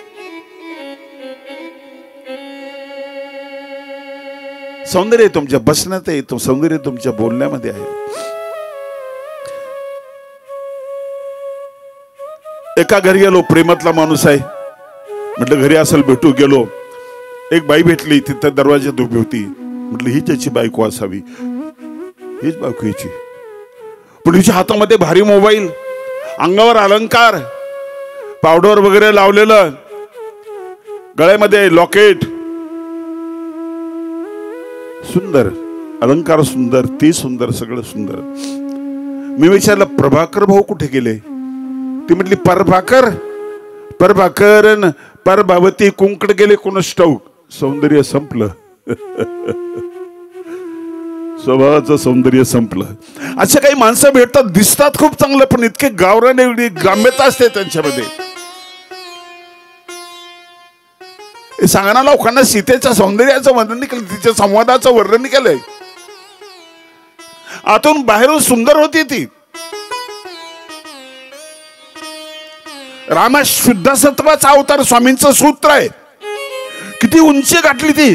सौंदर्य तुमच्या बसण्यात आहे, तो सौंदर्य तुमच्या बोलण्यामध्ये आहे. एका घरी गेलो, प्रेमातला माणूस आहे, म्हटलं घरी असेल, भेटू गेलो. एक बाई भेटली, तिथं दरवाजात उभी होती. म्हटलं ही त्याची बायको असावी, हीच बायको हिची. पण हिच्या हातामध्ये भारी मोबाईल, अंगावर अलंकार, पावडर वगैरे लावलेलं, गळ्यामध्ये लॉकेट, सुंदर अलंकार, सुंदर, ती सुंदर, सगळं सुंदर. मी विचारलं प्रभाकर भाऊ कुठे गेले? ती म्हटली परभाकर, परभाकर परभावती कुंकड गेले, कोणच ठाऊक. सौंदर्य संपलं. स्वभावाचं सौंदर्य संपलं. अशा काही माणसं भेटतात, दिसतात खूप चांगलं, पण इतके गावरान, एवढी ग्राम्यता असते त्यांच्यामध्ये. हे सांगा ना लोकांना, सीतेच्या सौंदर्याचं वर्णन केलं, तिच्या संवादाचं वर्णन केलंय. आतून बाहेरून सुंदर होती ती. रामा शुद्ध सत्वाचा अवतार, स्वामींचं सूत्र आहे. किती उंची गाठली ती.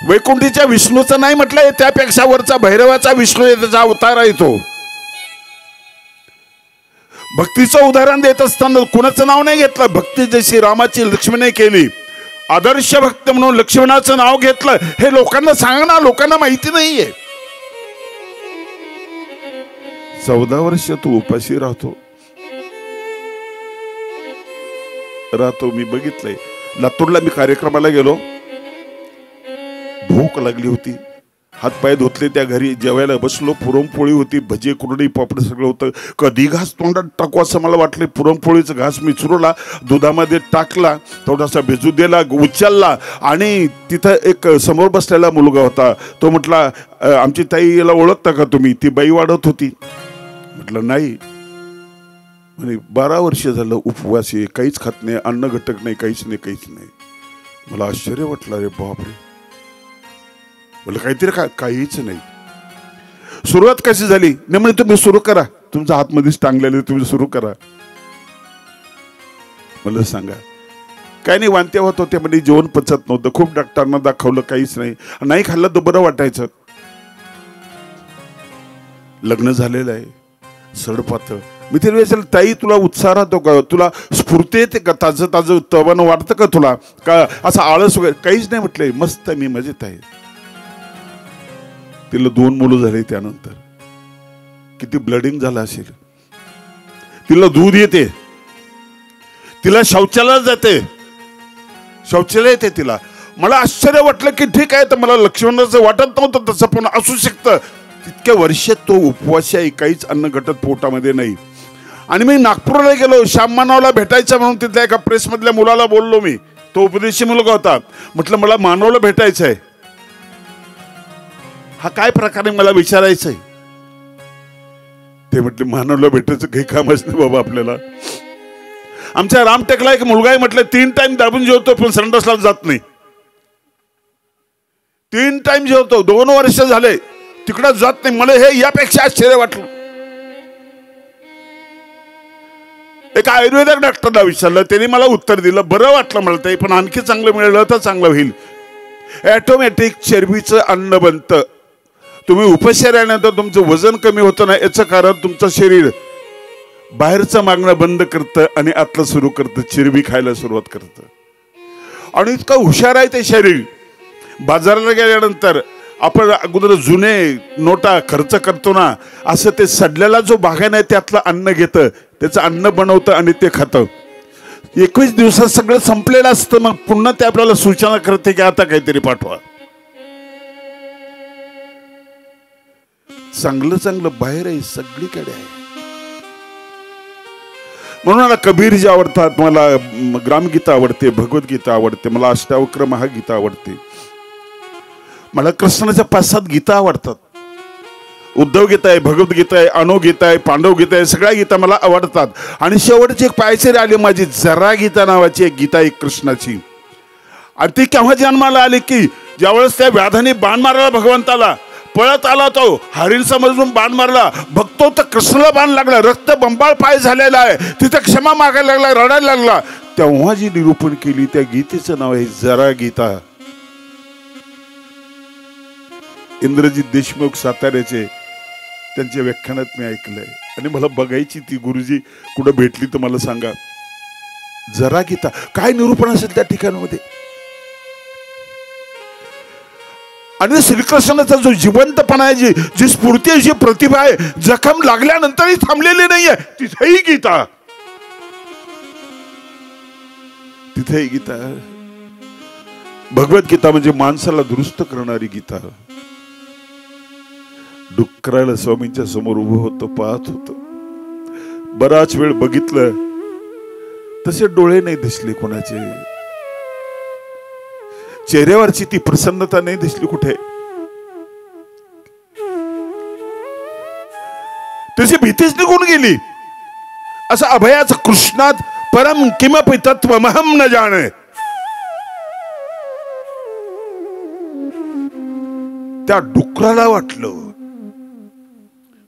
वैकुंठीच्या विष्णूचं नाही म्हटलंय, त्यापेक्षा वरचा भैरवाचा विष्णू आहे, त्याचा अवतार आहे तो. भक्तीचं उदाहरण देत असताना कुणाचं नाव नाही घेतलं. भक्ती जशी रामाची लक्ष्मणाने केली, आदर्श भक्त म्हणून लक्ष्मणाचं नाव घेतलं. हे लोकांना सांगा ना, लोकांना माहिती नाहीये. 14 वर्ष तू उपाशी राहतो. मी बघितलंय. लातूरला मी कार्यक्रमाला गेलो, भूक लागली होती, हातपाय धुतले, त्या घरी जेवायला बसलो. पुरणपोळी होती, भजी, कुरडी, पापड सगळं होतं. कधी घास तोंडात टाकू असं मला वाटलं. पुरणपोळीचा घास मी चुरवला, दुधामध्ये टाकला, थोडासा भिजू दिला, उचलला. आणि तिथं एक समोर बसलेला मुलगा होता. तो म्हटला आमची ताईला ओळखता का तुम्ही? ती बाई वाढत होती. म्हटलं नाही. म्हणे 12 वर्ष झालं उपवासी, काहीच खात नाही, अन्न घटक नाही, काहीच नाही, काहीच नाही. मला आश्चर्य वाटलं, रे बापरे. म्हटलं काहीतरी काहीच नाही. सुरुवात कशी झाली? नाही म्हणे तुम्ही सुरू करा, तुमच्या हातमध्येच टांगलेले, तुम्ही सुरू करा. मला सांगा काय नाही, वांत्या होत होते म्हणजे जेवण पचत नव्हतं, खूप डॉक्टरांना दाखवलं, काहीच नाही, नाही खाल्लं तर बरं वाटायचं. लग्न झालेलं आहे, सडपात. मी तिला विचारलं, ताई तुला उत्साह राहतो का, तुला स्फूर्ती येते का, ताजं ताजं तवानं वाटतं का तुला, का असं आळस वगैरे? काहीच नाही म्हटलंय, मस्त मी मजेत आहे. तिला 2 मुलं झाली. त्यानंतर किती ब्लडिंग झालं असेल. तिला दूध येते, तिला शौचालय जाते, शौचालय येते तिला. मला आश्चर्य वाटलं की ठीक आहे, तर मला लक्ष्मणाचं वाटत नव्हतं तसं, पण असू शकतं. इतक्या वर्षात तो उपवास आहे, काहीच अन्न घटत पोटामध्ये नाही. आणि मी नागपूरला गेलो, श्याम मानवला भेटायचं म्हणून तिथल्या एका प्रेस मधल्या मुलाला बोललो मी. तो उपदेशी मुलगा होता. म्हटलं मला मानवला भेटायचंय. हा काय प्रकारे मला विचारायचंय. ते म्हटले मानवला भेटायचं काही कामच नाही बाबा आपल्याला. आमच्या रामटेकला एक मुलगा आहे, म्हटलं 3 टाइम दाबून जेवतो पण संडासला जात नाही. 3 टाइम जेवतो, 2 वर्ष झाले तिकडं जात नाही. मला हे यापेक्षा आश्चर्य वाटलं. एका आयुर्वेदिक डॉक्टरला विचारलं, त्यांनी मला उत्तर दिलं. बरं वाटलं मला ते, पण आणखी चांगलं मिळालं तर चांगलं होईल. ऑटोमॅटिक चरबीचं अन्न बनतं. तुम्ही उपचारानंतर तुमचं वजन कमी होतं ना, याचं कारण तुमचं शरीर बाहेरचं मागणं बंद करतं आणि आतलं सुरू करतं, चरबी खायला सुरुवात करतं. आणि इतकं हुशार आहे ते शरीर. बाजाराला गेल्यानंतर आपण अगोदर जुने नोटा खर्च करतो ना, असं ते सडलेला जो भागा नाही त्यातलं अन्न घेतं, त्याचं अन्न बनवतं आणि ते खातं. 21 दिवसात सगळं संपलेलं असतं. मग पुन्हा ते आपल्याला सूचना करते की आता काहीतरी पाठवा. चांगलं चांगलं बाहेर आहे, सगळीकडे आहे. म्हणून मला कबीरजी आवडतात, मला ग्रामगीता आवडते, भगवद्गीता आवडते, मला अष्टावक्र महागीता आवडते, मला कृष्णाच्या 5-7 गीता आवडतात. उद्धव गीता आहे, भगवद्गीता आहे, अनुगीता आहे, पांडव गीता आहे, सगळ्या गीता मला आवडतात. आणि शेवटची एक पायचेरी आली माझी, जरा गीता नावाची एक गीता आहे कृष्णाची. आणि ती केव्हा जन्माला आली की ज्यावेळेस त्या व्याधाने बाण मारला भगवंताला, पळत आला तो, हरीण समजून बाण मारला, बघतो तर कृष्णाला बाण लागला, रक्त बंबाळ पाय झालेला आहे, तिथे क्षमा मागायला लागला, रडायला लागला. तेव्हा जी निरूपण केली त्या गीतेचं नाव आहे जरा गीता. इंद्रजीत देशमुख साताऱ्याचे, त्यांच्या व्याख्यानात मी ऐकलंय आणि मला बघायची ती. गुरुजी कुठं भेटली तर मला सांगा. जरा गीता काय निरूपण असेल त्या ठिकाणामध्ये. आणि श्रीकृष्णाचा जो जिवंतपणा आहे, जी स्फूर्ती आहे, जी प्रतिभा आहे, जखम लागल्यानंतरही थांबलेली नाहीये, तिथेही गीता, तिथेही गीता. भगवद्गीता म्हणजे माणसाला दुरुस्त करणारी गीता. डुक्कराला स्वामींच्या समोर उभं होतं, पाहत होत, बराच वेळ बघितलं, तसे डोळे नाही दिसले कोणाचे, चेहऱ्यावरची ती प्रसन्नता नाही दिसली कुठे. त्याची भीतीच निघून गेली. असं अभयाचं कृष्णात परम किमपि तत्वमहं न जाणे. त्या डुकराला वाटलं,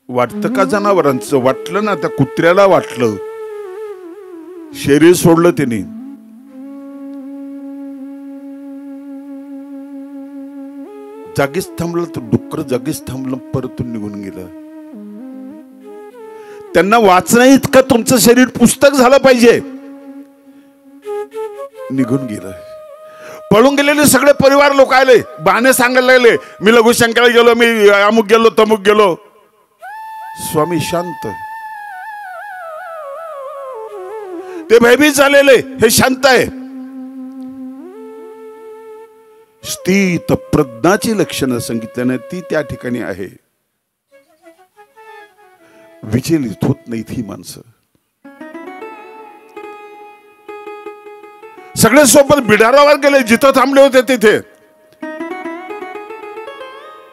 वाटतं का जनावरांचं, वाटलं ना त्या कुत्र्याला वाटलं. शरीर सोडलं त्यांनी. जागीच थांबलं तर डुक्कर जागीच थांबलं, परतून निघून गेलं. त्यांना वाचणं इतकं तुमचं शरीर पुस्तक झालं पाहिजे. निघून गेलं. पळून गेलेले सगळे परिवार लोक आले, बहाणे सांगायला लागले, मी लघुशंकराला गेलो, मी अमुक गेलो, तमुक गेलो. स्वामी शांत. ते भयभीत झालेले, हे शांत आहे. स्थित प्रज्ञाची लक्षणं सांगितल्याने ती त्या ठिकाणी आहे. विचलित होत नाहीत ही माणसं. सगळे सोबत बिडारावर गेले, जिथं थांबले होते तिथे.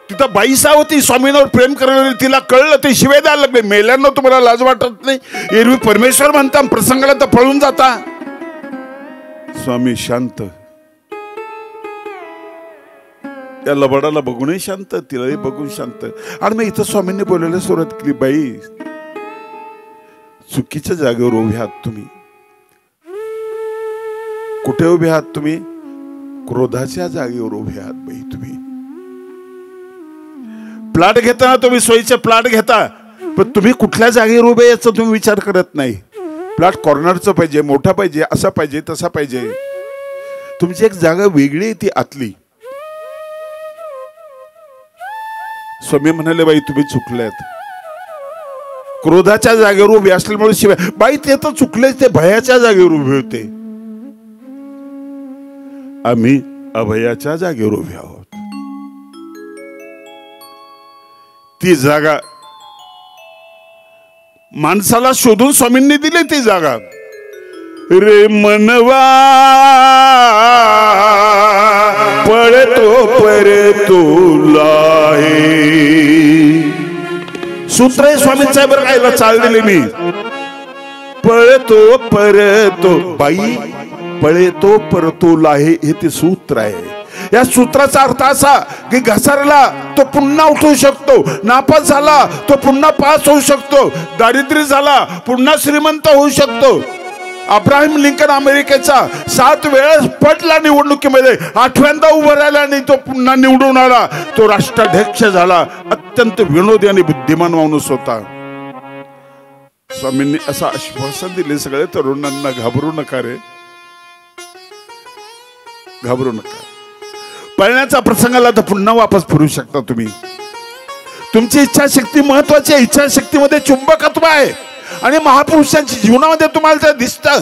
तिथं बाईसा होती स्वामींवर प्रेम करणारी, तिला कळलं, ते शिवे द्यायला लागले, मेल्यांना तुम्हाला लाज वाटत नाही, एरवी परमेश्वर म्हणता, प्रसंगाला तर पळून जाता. स्वामी शांत. त्या लबाडाला बघूनही शांत, तिलाही बघून शांत. आणि मग इथं स्वामींनी बोलायला सुरुवात केली, बाई चुकीच्या जागेवर उभे आहात तुम्ही. कुठे उभे आहात तुम्ही? क्रोधाच्या जागेवर उभे आहात बाई तुम्ही. प्लॉट घेताना तुम्ही सोयीचे प्लॉट घेता, पण तुम्ही कुठल्या जागेवर उभे याचा तुम्ही विचार करत नाही. प्लॉट कॉर्नरचं पाहिजे, मोठा पाहिजे, असा पाहिजे, तसा पाहिजे. तुमची एक जागा वेगळी आहे ती आतली. स्वामी म्हणाले, बाई तुम्ही चुकल्यात. क्रोधाच्या जागेवर उभे असल्यामुळे शिवाय बाई ते तर चुकले, ते भयाच्या जागेवर उभे होते. आम्ही अभयाच्या जागेवर उभे आहोत. ती जागा माणसाला शोधून स्वामींनी दिली. ती जागा रे मनवा पळतो परतोला सूत्र आहे स्वामींचा. बरं कायला चाल दिली मी. पळतो परतो, बाई पळतो परतोला हे ते सूत्र आहे. या सूत्राचा अर्थ असा की घसरला तो पुन्हा उठू शकतो, नापास झाला तो पुन्हा पास होऊ शकतो, दारिद्र्य झाला पुन्हा श्रीमंत होऊ शकतो. अब्राहिम लिंकन अमेरिकेचा 7 वेळेस पडला निवडणुकीमध्ये, 8व्यांदा उभं राहिला आणि तो पुन्हा निवडून आला. तो राष्ट्राध्यक्ष झाला. अत्यंत विनोदी आणि बुद्धिमान माणूस होता. स्वामींनी असं आश्वासन दिले, सगळे तरुणांना घाबरू नका रे, घाबरू नका. पळण्याचा प्रसंग आला तर पुन्हा वापस फिरू शकता तुम्ही. तुमची इच्छाशक्ती महत्वाची आहे. इच्छाशक्तीमध्ये चुंबकत्व आहे आणि महापुरुषांच्या जीवनामध्ये तुम्हाला ते दिसतं.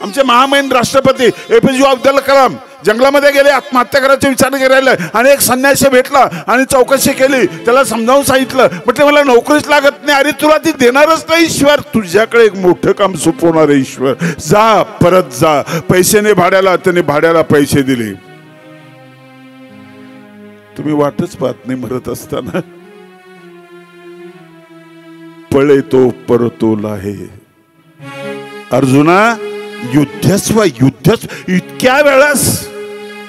आमचे महामहिम राष्ट्रपती APJ अब्दुल कलाम जंगलामध्ये गेले, आत्महत्या करायचे विचार करायला. आणि एक संन्यासी भेटला आणि चौकशी केली. त्याला समजावून सांगितलं, म्हटलं मला नोकरीच लागत नाही. अरे तुला ती देणारच नाही ईश्वर, तुझ्याकडे एक मोठं काम सोपवणार आहे ईश्वर, जा परत जा. पैशाने भाड्याला, त्याने भाड्याला पैसे दिले. तुम्ही वाटच पाहत नाही मरत असताना. पळे तो परतोला आहे. अर्जुना युद्धस्व, युद्धस्व. इतक्या वेळेस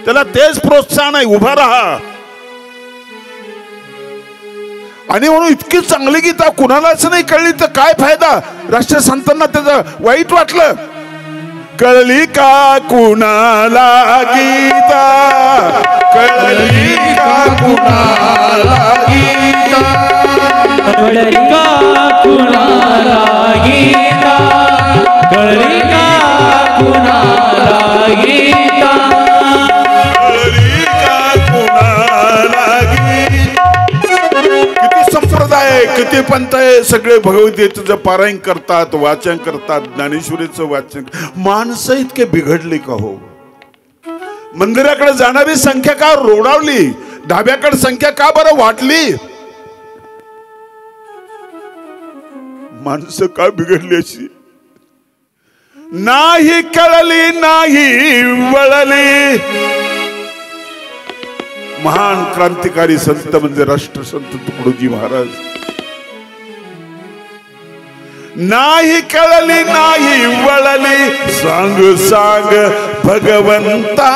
त्याला तेच प्रोत्साहन आहे, उभा राहा. आणि म्हणून इतकी चांगली गीता कुणालाच नाही कळली तर काय फायदा. राष्ट्रसंतांना त्याचं वाईट वाटलं. कळली का कुणाला गीता, कळली का कुणाला गीता, कळली का कुणाला गीता, कळली का कुणाला गीता, कळली का कुणाला गीता. किती संप्रदाय, किती पंथ आहे, सगळे भगवद्गीतेचं पारायण करतात, वाचन करतात, ज्ञानेश्वरीचं वाचन. माणसं इतके बिघडली का हो? मंदिराकडे जाणारी संख्या का रोडावली? ढाब्याकडे संख्या का बरं वाटली? माणसं का बिघडली अशी? नाही कळली, नाही वळली. महान क्रांतिकारी संत म्हणजे राष्ट्रसंत तुकडोजी महाराज. नाही कळली, नाही वळली, सांग सांग भगवंता,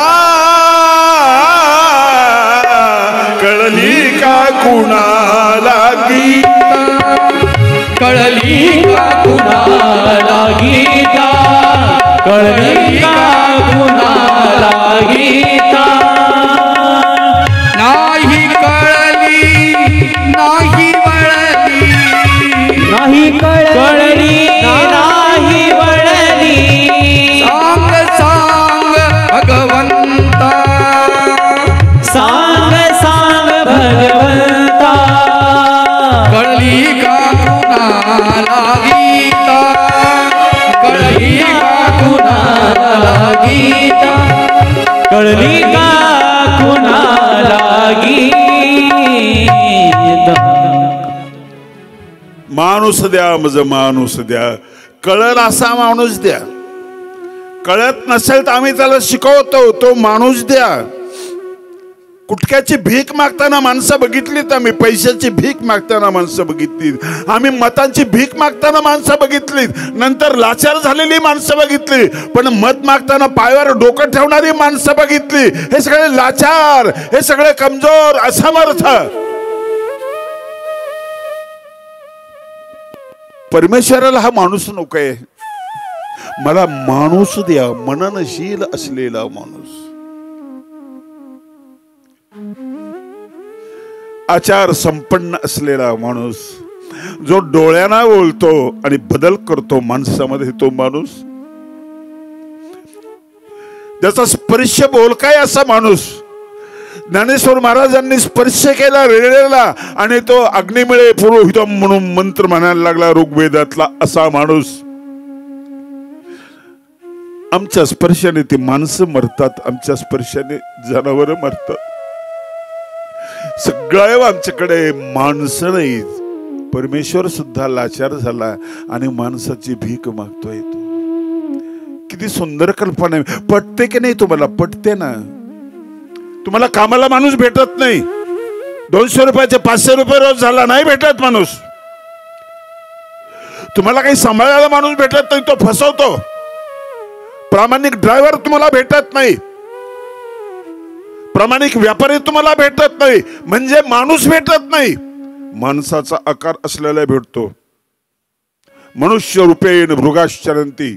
कळली का कुणाला गीता, कळली का कुणाला गीता, कळली का कुणाला गीता. नाही कळली, नाही वळली, नाही कळली, नाही वळली, सांग सांग भगवंता, सांग सांग भगवंता. कळली का कुणाला गीता, कळली का कुणाला गीता, कळली का कुणाला गीता. माणूस द्या, मज माणूस द्या. कळल असा माणूस द्या. कळत नसेल तर आम्ही त्याला शिकवतो, तो माणूस द्या. कुटक्याची भीक मागताना माणसं बघितलीत, आम्ही पैशाची भीक मागताना माणसं बघितली, आम्ही मतांची भीक मागताना माणसं बघितली, नंतर लाचार झालेली माणसं बघितली, पण मत मागताना पायावर डोकं ठेवणारी माणसं बघितली. हे सगळे लाचार, हे सगळे कमजोर, असमर्थ. परमेश्वराला हा माणूस नकोय. मला माणूस द्या, मननशील असलेला माणूस, आचार संपन्न असलेला माणूस, जो डोळ्यांना बोलतो आणि बदल करतो माणसामध्ये, तो माणूस, त्याचा स्पर्श बोलकाय असा माणूस. ज्ञानेश्वर महाराजांनी स्पर्श केला रेळेला आणि तो अग्निमिळे पुरोहितम म्हणून मंत्र म्हणायला लागला ऋग्वेदातला, असा माणूस. आमच्या स्पर्शाने ती माणसं मरतात, आमच्या स्पर्शाने जनावर मरतात. सगळं आमच्याकडे माणसं नाही. परमेश्वर सुद्धा लाचार झाला आणि माणसाची भीक मागतोय. तो किती सुंदर कल्पना आहे. पटते की नाही तुम्हाला? पटते ना? तुम्हाला कामाला माणूस भेटत नाही, 200 रुपयाचे 500 रुपये रोज झाला, नाही भेटत माणूस. तुम्हाला काही सांभाळायला माणूस भेटत नाही, तो फसवतो. प्रामाणिक ड्रायव्हर तुम्हाला भेटत नाही, प्रामाणिक व्यापारी तुम्हाला भेटत नाही, म्हणजे माणूस भेटत नाही. माणसाचा आकार असलेला भेटतो. मनुष्य रूपेण मृगाश्चरंती,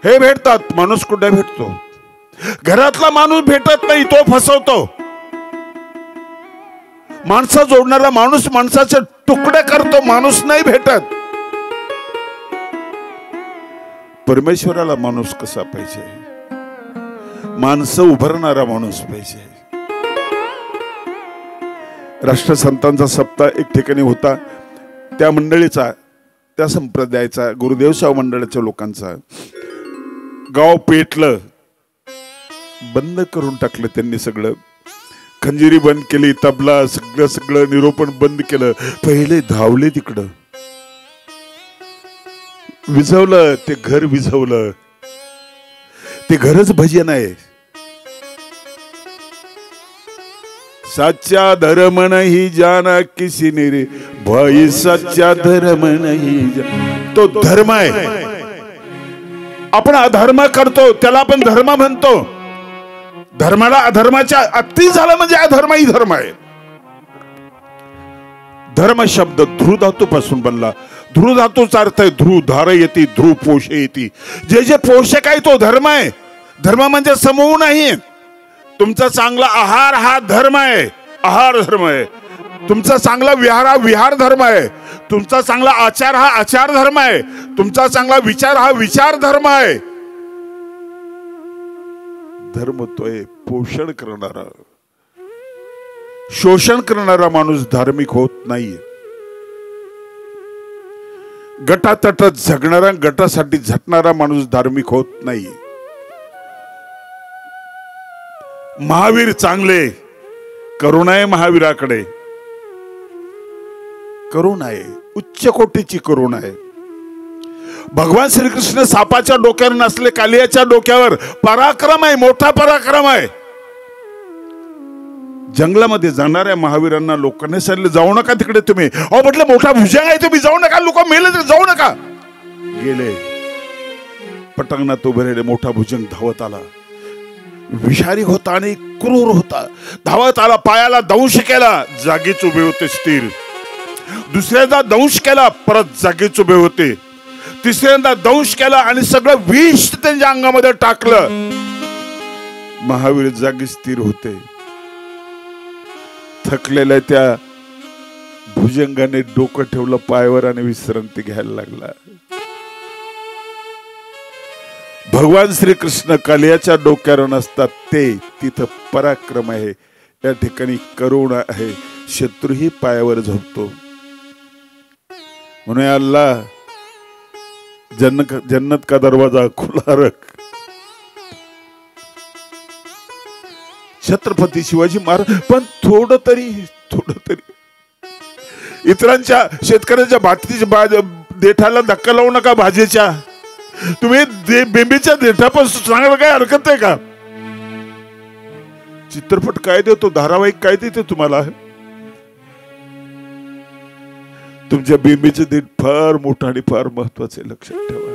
हे भेटतात. माणूस कुठे भेटतो? घरातला माणूस भेटत नाही, तो फसवतो. माणसं जोडणारा माणूस माणसाचे तुकडे करतो, माणूस नाही भेटत. परमेश्वराला माणूस कसा पाहिजे? माणसं उभारणारा माणूस पाहिजे. राष्ट्रसंतांचा सप्ताह एक ठिकाणी होता. त्या मंडळीचा, त्या संप्रदायाचा, गुरुदेव शाहू मंडळाच्या लोकांचा, गाव पेटलं, बंद करून टाकलं त्यांनी. सगळं खंजिरी बंद केली, तबला सगळं निरोपण बंद केलं. पहिले धावले तिकडं, विझवलं ते घर, विझवलं ते घरच भजन आहे. सच्चा धर्म नहीं जाना किसी ने रे भाई, सच्चा धर्म नहीं जाना. तो धर्म आहे. आपण अधर्म करतो त्याला आपण धर्म म्हणतो. धर्माला अधर्माच्या अति झालं म्हणजे अधर्म ही धर्म आहे. धर्म शब्द ध्रू धातू पासून बनला. ध्रू धातूचा अर्थ आहे ध्रू धारयती, ध्रू पोषयती. जे जे पोषक आहे तो धर्म आहे. धर्म म्हणजे समूह नाही. तुमचा चांगला आहार हा धर्म आहे, आहार धर्म आहे. तुमचा चांगला विहार हा विहार धर्म आहे. तुमचा चांगला आचार हा आचार धर्म आहे. तुमचा चांगला विचार हा विचार धर्म आहे. धर्म तो आहे पोषण करणारा. शोषण करणारा माणूस धार्मिक होत नाही. गटातटात झगणारा, गटासाठी झटणारा माणूस धार्मिक होत नाही. महावीर चांगले, करुणा आहे महावीराकडे. करुणा आहे, उच्च कोटीची करुणा आहे. भगवान श्रीकृष्ण सापाच्या डोक्यावर नसले, कालियाच्या डोक्यावर. पराक्रम आहे, मोठा पराक्रम आहे. जंगलामध्ये जाणाऱ्या महावीरांना लोकांनी सांगितलं जाऊ नका तिकडे तुम्ही. अहो म्हटलं मोठा भुजंग आहे, तुम्ही जाऊ नका. लोक मेले तर जाऊ नका. गेले. पटांगणात उभे राहिले. मोठा भुजंग धावत आला. विषारी होता आणि क्रूर होता. धावत आला, पायाला दंश केला, जागीच उभे होते स्थिर. दुसऱ्यांदा दंश केला, परत जागीच उभे होते. तिसऱ्यांदा दंश केला आणि सगळं विष त्यांच्या अंगामध्ये टाकलं. महावीर जागी स्थिर होते. थकलेल्या त्या भुजंगाने डोकं ठेवलं पायावर आणि विश्रांती घ्यायला लागला. भगवान श्रीकृष्ण कालियाच्या डोक्यावर नसतात, ते तिथं पराक्रम आहे. या ठिकाणी करुणा आहे. शत्रूही पायावर झोपतो. म्हणून अल्लाह जन्नत का दरवाजा खुला रख. छत्रपती शिवाजी महाराज. पण थोडं तरी इतरांच्या शेतकऱ्याच्या भातीच्या देठाला धक्का लावू नका. भाजीच्या तुम्ही बेंबीच्या देठापासून सांगायला काय हरकत आहे का? चित्रपट काय देतो, धारावाहिक काय देतो तुम्हाला? तुमच्या बिंबीचे दिन फार मोठं आणि फार महत्वाचे, लक्षात ठेवा.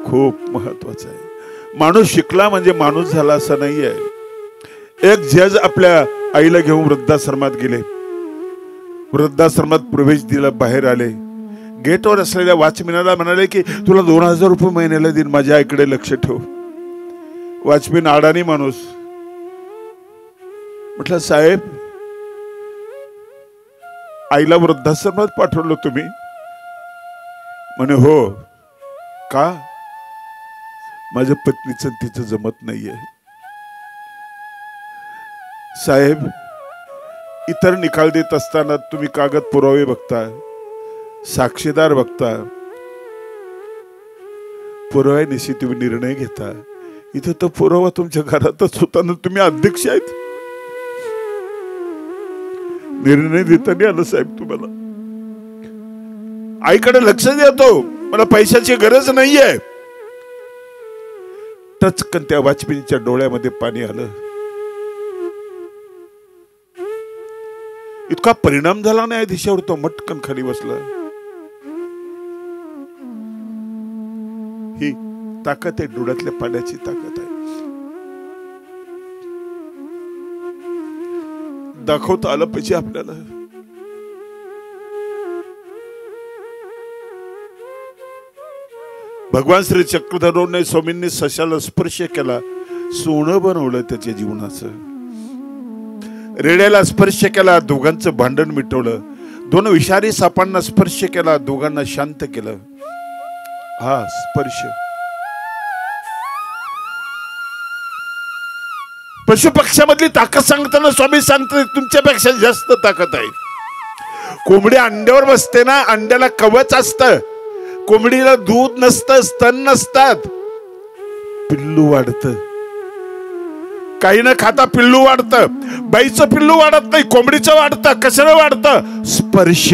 खूप महत्वाचं आहे. माणूस शिकला म्हणजे माणूस झाला असं नाहीये. एक जज आपल्या आईला घेऊन वृद्धाश्रमात गेले. वृद्धाश्रमात प्रवेश दिला, बाहेर आले. गेटवर असलेल्या वॉचमॅनला म्हणाले की तुला 2000 रुपये महिन्याला देईन, माझ्या आईकडे लक्ष ठेव. वॉचमॅन अडाणी माणूस म्हटलं, साहेब आईला वृद्धाश्रमात पाठवलं तुम्ही? म्हणे हो. का? माझ्या पत्नीचं तिचं जमत नाहीये. साहेब, इतर निकाल देत असताना तुम्ही कागद पुरावे बघता, साक्षीदार बघता, पुराव्यानिशी तुम्ही निर्णय घेता. इथं तो पुरावा तुमच्या घरातच होता ना, तुम्ही अध्यक्ष आहेत. निर्णय देता नाही आलं साहेब तुम्हाला. आईकडे लक्ष देतो, मला पैशाची गरज नाहीये. टचकन त्या वाजपेयीच्या डोळ्यामध्ये पाणी आलं. इतका परिणाम झाला न्यायाधीशावर, तो मटकन खाली बसला. ही ताकद आहे, डोळ्यातल्या पाण्याची ताकद आहे. दाखवता आलं पाहिजे आपल्याला. भगवान श्री चक्रधरोने स्वामींनी सशाला स्पर्श केला, सोनं बनवलं त्याच्या जीवनाचं. रेड्याला स्पर्श केला, दोघांचं भांडण मिटवलं. 2 विषारी सापांना स्पर्श केला, दोघांना शांत केलं. हा स्पर्श. पशु पक्षामधली ताकद सांगताना स्वामी सांगतात तुमच्यापेक्षा जास्त ताकद आहे. कोंबडी अंड्यावर बसते ना, अंड्याला कवच असतं. कोंबडीला दूध नसतं, स्तन नसतात. पिल्लू वाढतं. काही न खाता पिल्लू वाढतं. बाईचं पिल्लू वाढत नाही, कोंबडीचं वाढतं. कशाला वाढतं? स्पर्श.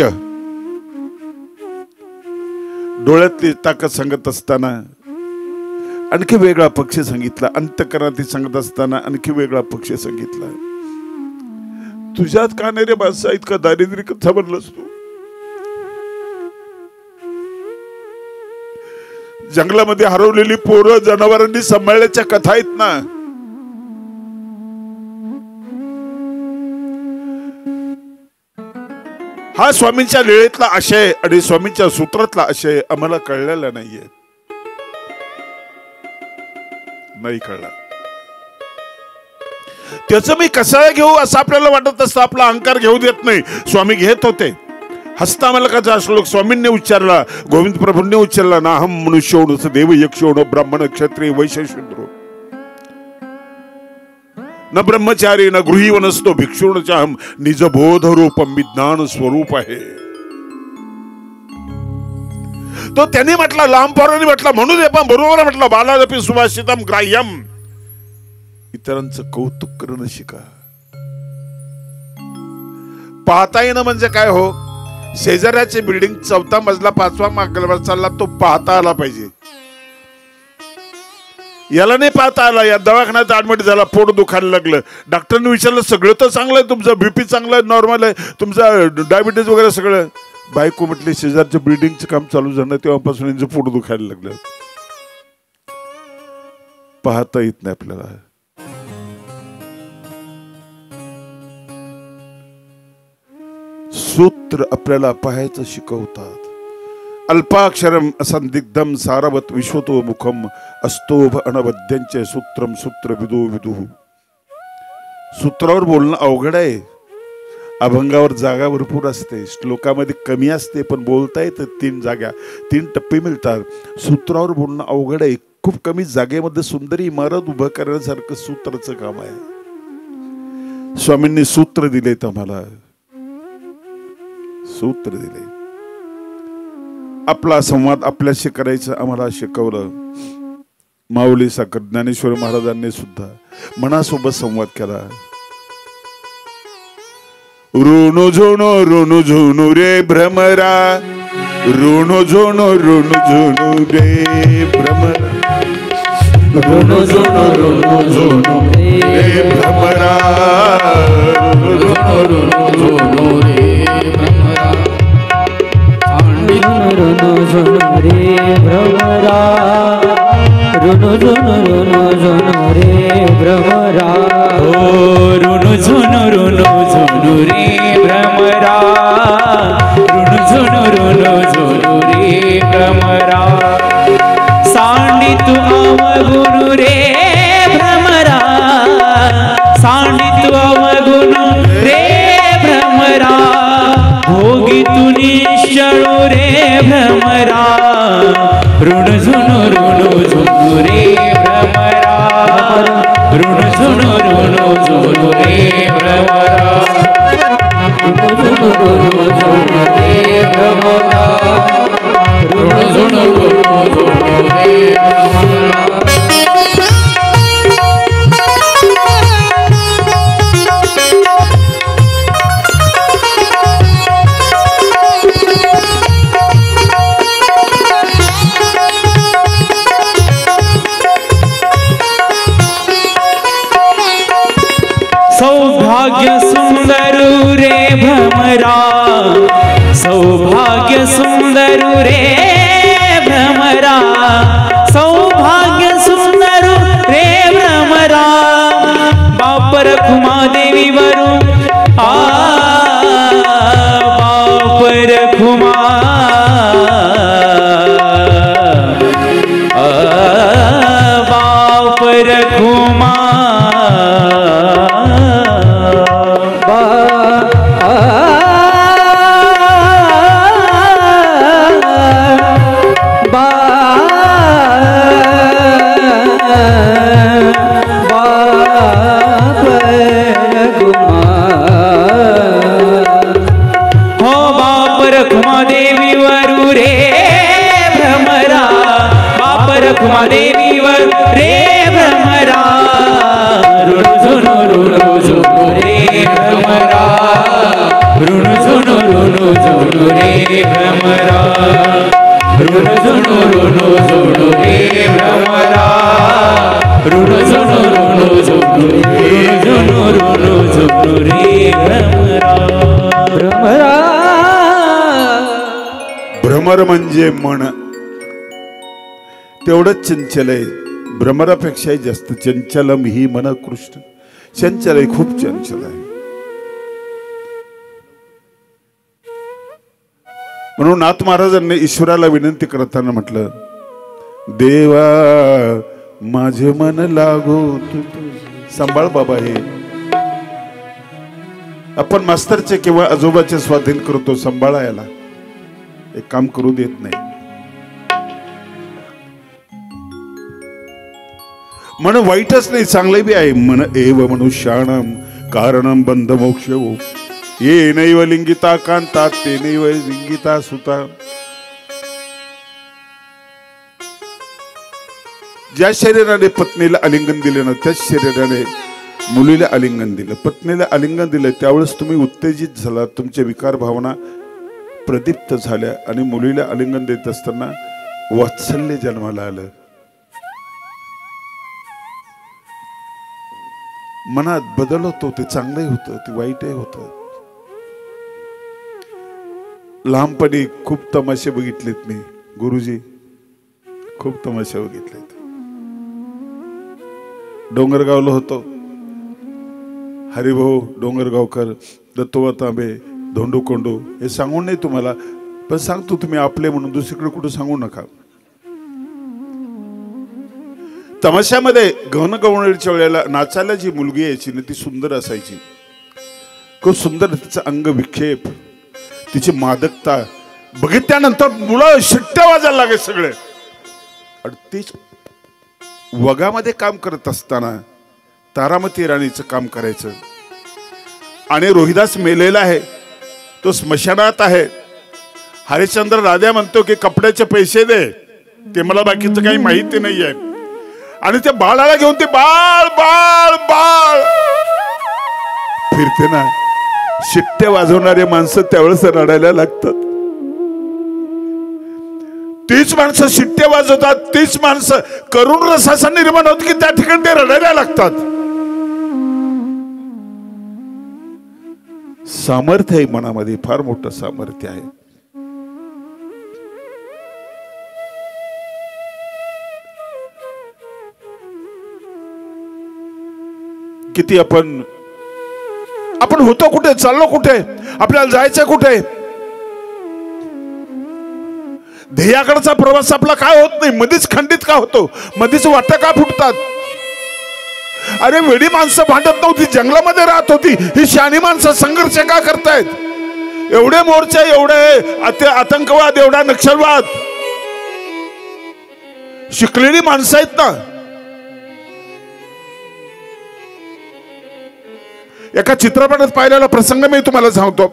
डोळ्यातली ताकद सांगत असताना आणखी वेगळा पक्ष सांगितला. अंतःकरणात सांगत असताना आणखी वेगळा पक्ष सांगितला. तुझ्यात का नाही रे माणसा इतका दारिद्र्य कथा बनलास तू? जंगलामध्ये हरवलेली पोरं जनावरांनी सांभाळल्याच्या कथा आहेत ना. हा स्वामींच्या लीळेतला आशय आणि स्वामींच्या सूत्रातला आशय आम्हाला कळलेला नाहीये. नाही कळला. त्याच मी कसा घेऊ असं आपल्याला वाटत असतं. आपला अहंकार घेऊ देत नाही. स्वामी घेत होते. हस्तामलकाचा श्लोक स्वामींनी उच्चारला, गोविंद प्रभूंनी उच्चारला. ना हम मनुष्यो न देव यक्षो न ब्राह्मण क्षत्रिय वैश्य शूद्रो न ब्रह्मचारी न गृही वनस्तो भिक्षुण चाहम निज बोध रूपम विज्ञान स्वरूप आहे. तो त्यांनी म्हटला, लांब पोरांनी म्हटला, म्हणू दे पण बरोबर म्हटलं. बालादपी सुभाषितम ग्राह्यम. इतरांचं कौतुक करणं शिका. पाहता येणं म्हणजे काय हो? शेजाऱ्याची बिल्डिंग 4था मजला 5वा मजल्यावर चालला, तो पाहता आला पाहिजे. याला नाही पाहता आला. या दवाखान्यात ऍडमिट झाला, पोट दुखायला लागलं. डॉक्टरने विचारलं, सगळं तर चांगलं आहे, तुमचं बीपी चांगलं आहे, नॉर्मल आहे, तुमचा डायबिटीज वगैरे सगळं. बायको म्हटली, शेजारच्या बिल्डिंगचं काम चालू झालं तेव्हापासून यांचं पोट दुखायला लागलं. पाहता येत नाही आपल्याला. सूत्र आपल्याला पाहायचं शिकवतात. अल्पाक्षरम असंदिग्धम सारवत विश्वतो मुखम अस्तोभ अनवद्यांचे सूत्रम सूत्र विदो विदु. सूत्रावर बोलणं अवघड आहे. अभंगावर जागा भरपूर असते, श्लोकामध्ये कमी असते, पण बोलता येतं 3 जागा, 3 टप्पे मिळतात. सूत्रावर बोलणं अवघड आहे. खूप कमी जागेमध्ये सुंदर इमारत उभं करण्यासारखं सूत्राचं काम आहे. स्वामींनी सूत्र दिलेत आम्हाला. सूत्र दिले. आपला संवाद आपल्याशी करायचं आम्हाला शिकवलं. माऊली साखर ज्ञानेश्वर महाराजांनी सुद्धा मनासोबत संवाद केला. ऋणू झुणू रे भ्रमरा, ऋणू झुणू रे भ्रमरा. रुनु झुनु रुनु झुनु रे भ्रमरा रुनु झुनु रे भ्रमरा रुनु झुनु रे भ्रमरा रुनु झुनु रे भ्रमरा ओ रुनु झुनु रे भ्रमरा रुनु झुनु रे भ्रमरा सांडी तू अवगुण रे भ्रमरा सांडी तू अवगुण रे भ्रमरा भोगी तू निश्चळू रे भ्रमरा ऋण झुनु रे भ्रमरा ऋण झुनु रे भ्रमरा ऋण झुनु रे भ्रमरा ऋण झुनु रे भ्रमरा सौभाग्य सुंदर रे भ्रमरा सौभाग्य सुंदर रे भ्रमरा सौभाग्य सुंदर रे भ्रमरा बापर खुमा देवी वरू बापर खुमा बापर खुमा खुमा देवी वर रे भ्रमरा ऋण झुनु रे भ्रमरा ऋण झुनु रे भ्रमरा ऋण झुनु रे भ्रमरा ऋण झुनु रे भ्रमरा भ्रमरा भ्रमर म्हणजे मन तेवढंच चंचल आहे भ्रमरापेक्षाही जास्त चंचलम ही मन कृष्ण चंचल आहे खूप चंचल आहे म्हणून नाथ महाराजांनी ईश्वराला विनंती करताना म्हटलं देवा माझे मन लागो तू सांभाळ बाबा हे आपण मास्तरचे किंवा आजोबाचे स्वाधीन करतो सांभाळायला एक काम करू देत नाही मन वाईटच नाही चांगले बी आहे मन एव मनुष्याणम कारणम बंध मोक्ष ये नैव लिंगिता कांता ते नैव लिंगिता सुता ज्या शरीराने पत्नीला आलिंगन दिले ना त्याच शरीराने मुलीला आलिंगन दिलं पत्नीला आलिंगन दिलं त्यावेळेस तुम्ही उत्तेजित झाला तुमच्या विकार भावना प्रदीप्त झाल्या आणि मुलीला आलिंगन देत असताना वात्सल्य जन्माला आलं मनात बदल होतो ते चांगलंही होतं ते वाईटही होतं लहानपणी खूप तमाशे बघितलेत मी गुरुजी खूप तमाशे बघितलेत डोंगरगावला होतो हरिभाऊ डोंगरगावकर दत्तोबा तांबे धोंडू कोंडू हे सांगून नाही तुम्हाला पण सांगतो तुम्ही आपले म्हणून दुसरीकडे कुठे सांगू नका तमाशामध्ये गवणगवणीच्या वेळेला नाचायला जी मुलगी यायची ना ती सुंदर असायची खूप सुंदर तिचं अंग विक्षेप तिची मादकता बघितल्यानंतर मुलं शिट्ट्या वाजायला लागे सगळे आणि तीच वगामध्ये काम करत असताना तारामती राणीचं काम करायचं आणि रोहिदास मेलेला आहे तो स्मशानात आहे हरिश्चंद्र राजा म्हणतो की कपड्याचे पैसे दे ते मला बाकीचं काही माहिती नाही आहे आणि त्या बाळाला घेऊन ते बाळ बाळ बाळ फिरते ना शिट्ट्या वाजवणारे माणसं त्यावेळेस रडायला लागतात तीच माणसं शिट्ट्या वाजवतात, तीच माणसं करुण रसाचा निर्माण होत की त्या ठिकाणी ते रडायला लागतात. सामर्थ्य आहे मनामध्ये, फार मोठं सामर्थ्य आहे. किती आपण होतो कुठे, चाललो कुठे, आपल्याला जायचं कुठे, ध्येयाकडचा प्रवास आपला काय होत नाही, मध्येच खंडित का होतो, मध्येच वाटा का फुटतात. अरे वेडी माणसं भांडत नव्हती, जंगलामध्ये राहत होती, ही शहाणी माणसं संघर्ष का करतायत. एवढे मोर्चे, एवढे आतंकवाद, एवढा नक्षलवाद, शिकलेली माणसं आहेत ना. एका चित्रपटात पाहिलेला प्रसंग मी तुम्हाला सांगतो.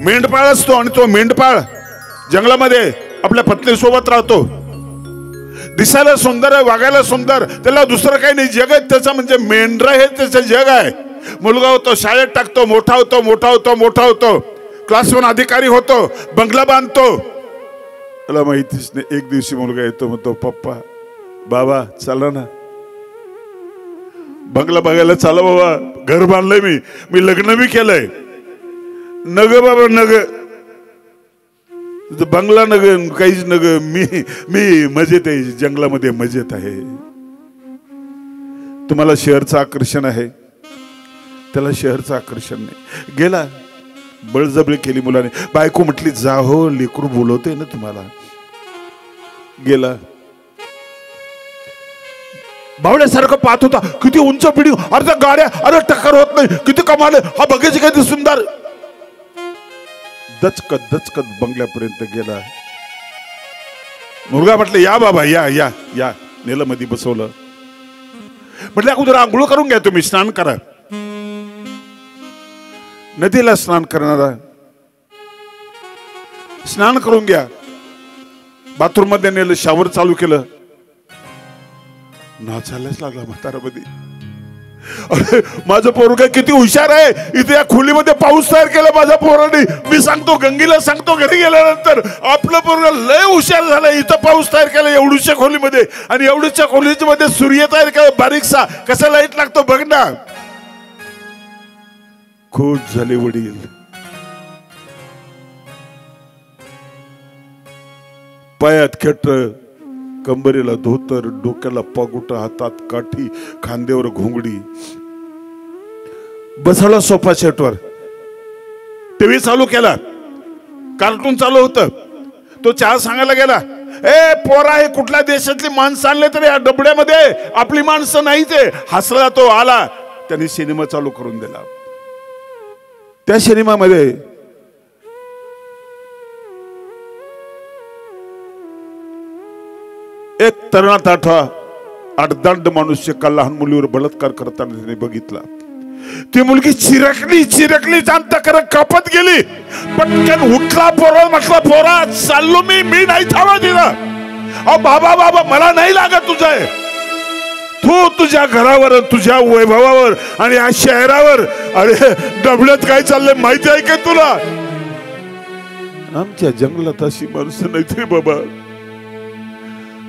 मेंढपाळ असतो आणि तो मेंढपाळ जंगलामध्ये आपल्या पत्नीसोबत राहतो. दिसायला सुंदर आहे, वागायला सुंदर, त्याला दुसरं काही नाही, जग आहे त्याचं, म्हणजे मेंढरा हे त्याचं जग आहे. मुलगा होतो, शाळेत टाकतो, मोठा होतो, क्लास 1 अधिकारी होतो, बंगला बांधतो. त्याला माहितीच नाही. एक दिवशी मुलगा येतो, म्हणतो पप्पा, बाबा चला ना बंगला बघायला, चला बाबा, घर बांधलंय मी लग्न बी केलंय. नग बाबा नग, बंगला नग, काहीच नग, मी मजेत आहे, जंगलामध्ये मजेत आहे. तुम्हाला शहरचं आकर्षण आहे, त्याला शहरचं आकर्षण नाही. गेला, बळजबरी केली मुलाने, बायको म्हटली जा हो, लेकरू बोलवते ना तुम्हाला. गेला, बावड्यासारखं पाहत होता, किती उंच बिल्डिंग, अर्ध्या गाड्या, अरे टक्कर होत नाही, किती कमाल, हा बघायची किती सुंदर. दचकत बंगल्यापर्यंत गेला. मुलगा म्हटलं या बाबा, या नेलं मध्ये बसवलं. म्हटलं अगोदर आंघोळ करून घ्या, तुम्ही स्नान करा. नदीला स्नान करणारा स्नान करून घ्या. बाथरूम मध्ये नेलं, शावर चालू केलं, नाचायलाच लागला म्हातारामध्ये. अरे माझं पोरग किती हुशार आहे, इथे या खोलीमध्ये पाऊस तयार केला माझ्या पोराने. मी सांगतो, गंगीला सांगतो घरी गेल्यानंतर, आपलं पोरग लय हुशार झालं, इथं पाऊस तयार केला एवढूच्या खोलीमध्ये, आणि एवढूच्या खोलीमध्ये सूर्य तयार केला बारीकसा, कसा लाईट लागतो बघ ना. खुश झाले वडील. पायात खेट, कंबरेला धोतर, डोक्याला पागुटा, हातात काठी, खांद्यावर घोंगडी. बसला सोफा सेटवर, टीव्ही चालू केला, कार्टून चालू होतं. तो चहा सांगायला गेला, ए पोरा, हे कुठल्या देशातली माणसं आणले तरी या डबड्यामध्ये, आपली माणसं नाही ते. हसला तो, आला, त्यांनी सिनेमा चालू करून दिला. त्या सिनेमामध्ये एक तरुणा ताठा अडदांड मनुष्य लहान मुलीवर बलात्कार करताना त्याने बघितला. ती मुलगी चिरकली अंतःकरण कापत गेली. पटकन उठला पोरा, म्हटला पोरा चाललो मी नाही थांबा दिला. अहो बाबा मला नाही लागत तुझं, तू तुझ्या घरावर, तुझ्या वैभवावर आणि या शहरावर, अरे डबड्यात काय चाललंय माहिती आहे का तुला. आमच्या जंगलात अशी माणसं नाही रे बाबा.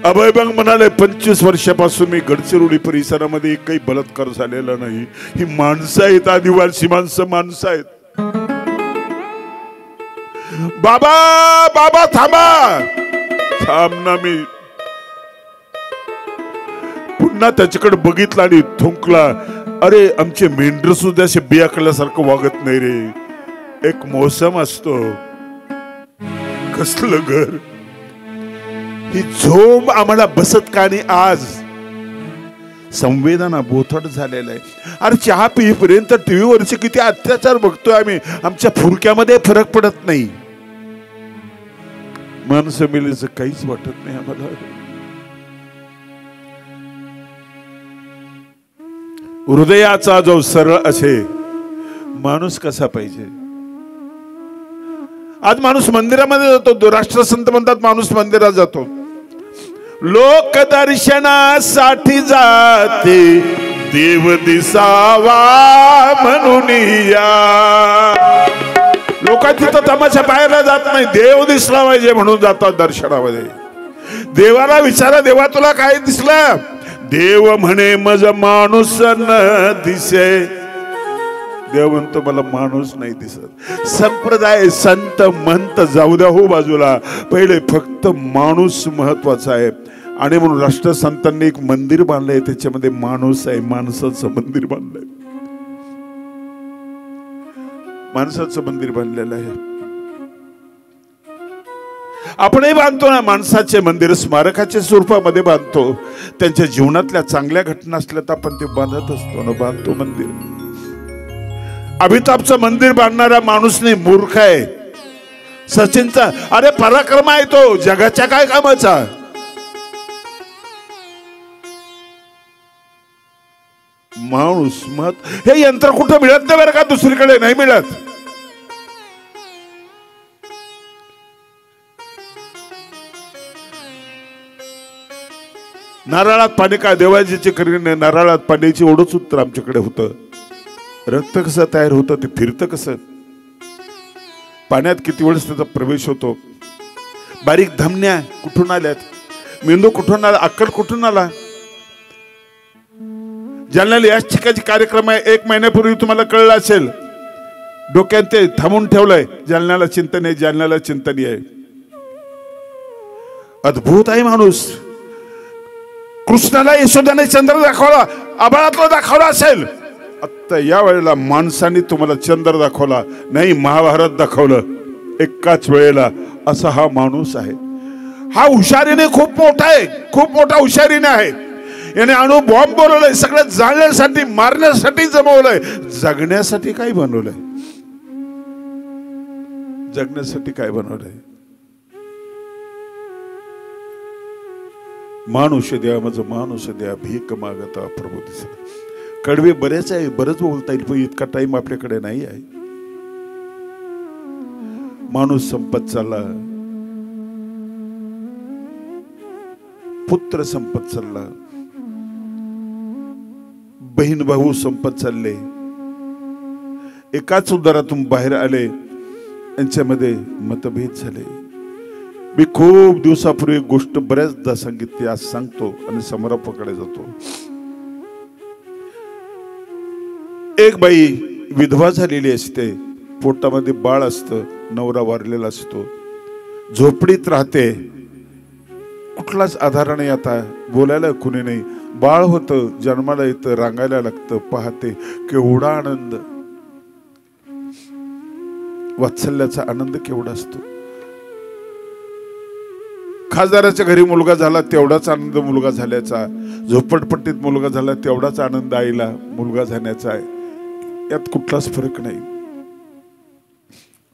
अभयभंग म्हणाले, 25 वर्षापासून मी गडचिरोली परिसरामध्ये काही बलात्कार झालेला नाही. ही माणसं आहेत, आदिवासी माणसं आहेत. बाबा थांब ना. मी पुन्हा त्याच्याकडे बघितला आणि थुंकला. अरे आमचे मेंढर सुद्धा असे बियाकल्यासारखं वागत नाही रे. एक मोसम असतो, कसलं घर. ही झोप आम्हाला बसत का नाही. आज संवेदना बोथट झालेला आहे. अरे चहा पिईपर्यंत टीव्हीवरचे किती अत्याचार बघतोय आम्ही, आमच्या फुरक्यामध्ये फरक पडत नाही. माणसं मेलेचं काहीच वाटत नाही आम्हाला. हृदयाचा जो सरळ असे माणूस कसा पाहिजे. आज माणूस मंदिरामध्ये जातो, राष्ट्रसंत म्हणतात माणूस मंदिरात जातो, लोक दर्शनासाठी जाते, देव दिसावा म्हणून या. लोक तिथं तमाशा पाहायला जात नाही, देव दिसला पाहिजे म्हणून जातात दर्शनामध्ये. देवाला विचारा, देवा तुला काय दिसलं? देव म्हणे मज माणूस न दिसे. देव म्हणतो मला माणूस नाही दिसत. संप्रदाय संत मंत जाऊ द्या हो बाजूला, पहिले फक्त माणूस महत्वाचा आहे. आणि म्हणून राष्ट्रसंतांनी एक मंदिर बांधलंय, त्याच्यामध्ये माणूस आहे, माणसाचं मंदिर बांधलंय, माणसाचं मंदिर बांधलेलं आहे. आपणही बांधतो ना माणसाचे मंदिर, स्मारकाच्या स्वरूपामध्ये बांधतो. त्यांच्या जीवनातल्या चांगल्या घटना असल्या तर आपण ते बांधत असतो ना, बांधतो मंदिर. अमिताभचं मंदिर बांधणारा माणूस नाही, मूर्ख आहे. सचिनचा अरे पराक्रम आहे तो, जगाच्या काय कामाचा? माणूस मत हे यंत्र कुठं मिळत नाही बरं का, दुसरीकडे नाही मिळत. नारळात पाणी काय देवाजीचे करीने, नारळात पाण्याची ओढच उत्तर आमच्याकडे होतं. रक्त कसं तयार होतं, ते फिरतं कसं, पाण्यात किती वेळेस त्याचा प्रवेश होतो, बारीक धमन्या कुठून आल्यात, मेंदू कुठून आला, अक्कल कुठून आला. जालन्याला याच ठिकाणी कार्यक्रम आहे, 1 महिन्यापूर्वी तुम्हाला कळलं असेल. डोक्यात ते थांबून ठेवलंय, जालन्याला चिंतन आहे, जालन्याला चिंतन आहे. अद्भुत आहे माणूस. कृष्णाला यशोदाने चंद्र दाखवला, आभाळातला दाखवला असेल. आता या वेळेला माणसाने तुम्हाला चंद्र दाखवला नाही, महाभारत दाखवलं एकाच वेळेला. असा हा माणूस आहे. हा हुशारीने खूप मोठा आहे, खूप मोठा हुशारीने आहे. याने अणु बॉम्ब बनवलंय, सगळं जाळण्यासाठी मारण्यासाठी जमवलंय. जगण्यासाठी काय बनवलंय? जगण्यासाठी काय बनवलंय? माणूस द्या माझं माणूस द्या, भीक मागता प्रभू दिसला. कडवे बरेच आहे, बरंच बोलता येईल, पण इतका टाइम आपल्याकडे नाही आहे. माणूस संपत चालला, पुत्र संपत चालला, बहीण भाऊ संपत चालले. एकाच उदारातून बाहेर आले, यांच्यामध्ये मतभेद झाले. मी खूप दिवसापूर्वी गोष्ट बऱ्याचदा सांगितली, आज सांगतो आणि समर्पणाकडे जातो. एक बाई विधवा झालेली असते, पोटामध्ये बाळ असतं, नवरा वारलेला असतो, झोपडीत राहते, कुठलाच आधार नाही, आता बोलायला कुणी नाही. बाळ होतं, जन्माला येतं, रांगायला लागतं, पाहते, केवढा आनंद, वात्सल्याचा आनंद केवढा असतो. खासदाराच्या घरी मुलगा झाला तेवढाच आनंद मुलगा झाल्याचा, झोपडपट्टीत मुलगा झाला तेवढाच आनंद आईला मुलगा झाल्याचा आहे. यात कुठलाच फरक नाही.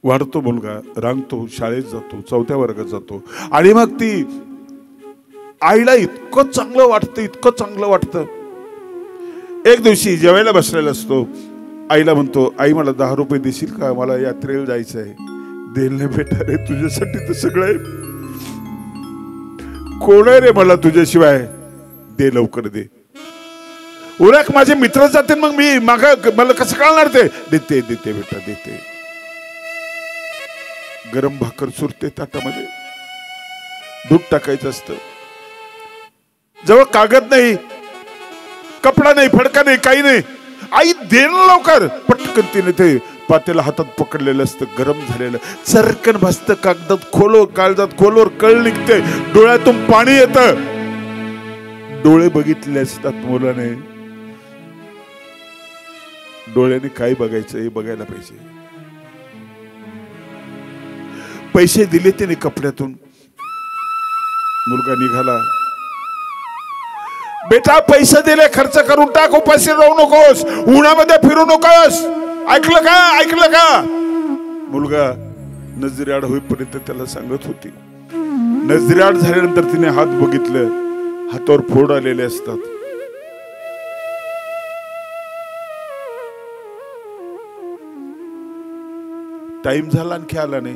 वाढतो मुलगा, रांगतो, शाळेत जातो, 4थ्या वर्गात जातो, आणि मग ती आईला इतकं चांगलं वाटतं, इतकं चांगलं वाटतं. एक दिवशी जेवायला बसलेला असतो, आईला म्हणतो, आई मला 10 रुपये देशील का, मला यात्रेला जायचं आहे. देईल नाही बेटा रे, तुझ्यासाठी तर सगळं आहे. कोण आहे रे मला तुझ्याशिवाय, दे लवकर दे. उलट माझे मित्र जातील, मग मी मला कसं कळणार ते. देते देते बेटा देते. गरम भाकर सुरते ताटामध्ये, दूध टाकायचं असतं, जवळ कागद नाही, कपडा नाही, फडका नाही, काही नाही. आई दे ना लवकर. पटकन तिने ते पातेला हातात पकडलेलं असतं, गरम झालेलं, चरकन भासतं कागदात, कागदात खोलवर कळ निघते, डोळ्यातून पाणी येतं. डोळे बघितले असतात मुलाने, डोळ्याने काय बघायचं हे बघायला पाहिजे. पैसे दिले त्याने कपड्यातून, मुलगा निघाला. बेटा पैसे दिले, खर्च करून टाक, उपाशी राहू नकोस, उन्हामध्ये फिरू नकोस, ऐकलं का, ऐकलं का. मुलगा नजरेआड होईपर्यंत त्याला सांगत होती. नजरेआड झाल्यानंतर तिने हात बघितलं, हातावर फोड आलेले असतात. टाइम झाला, आणखी आला नाही.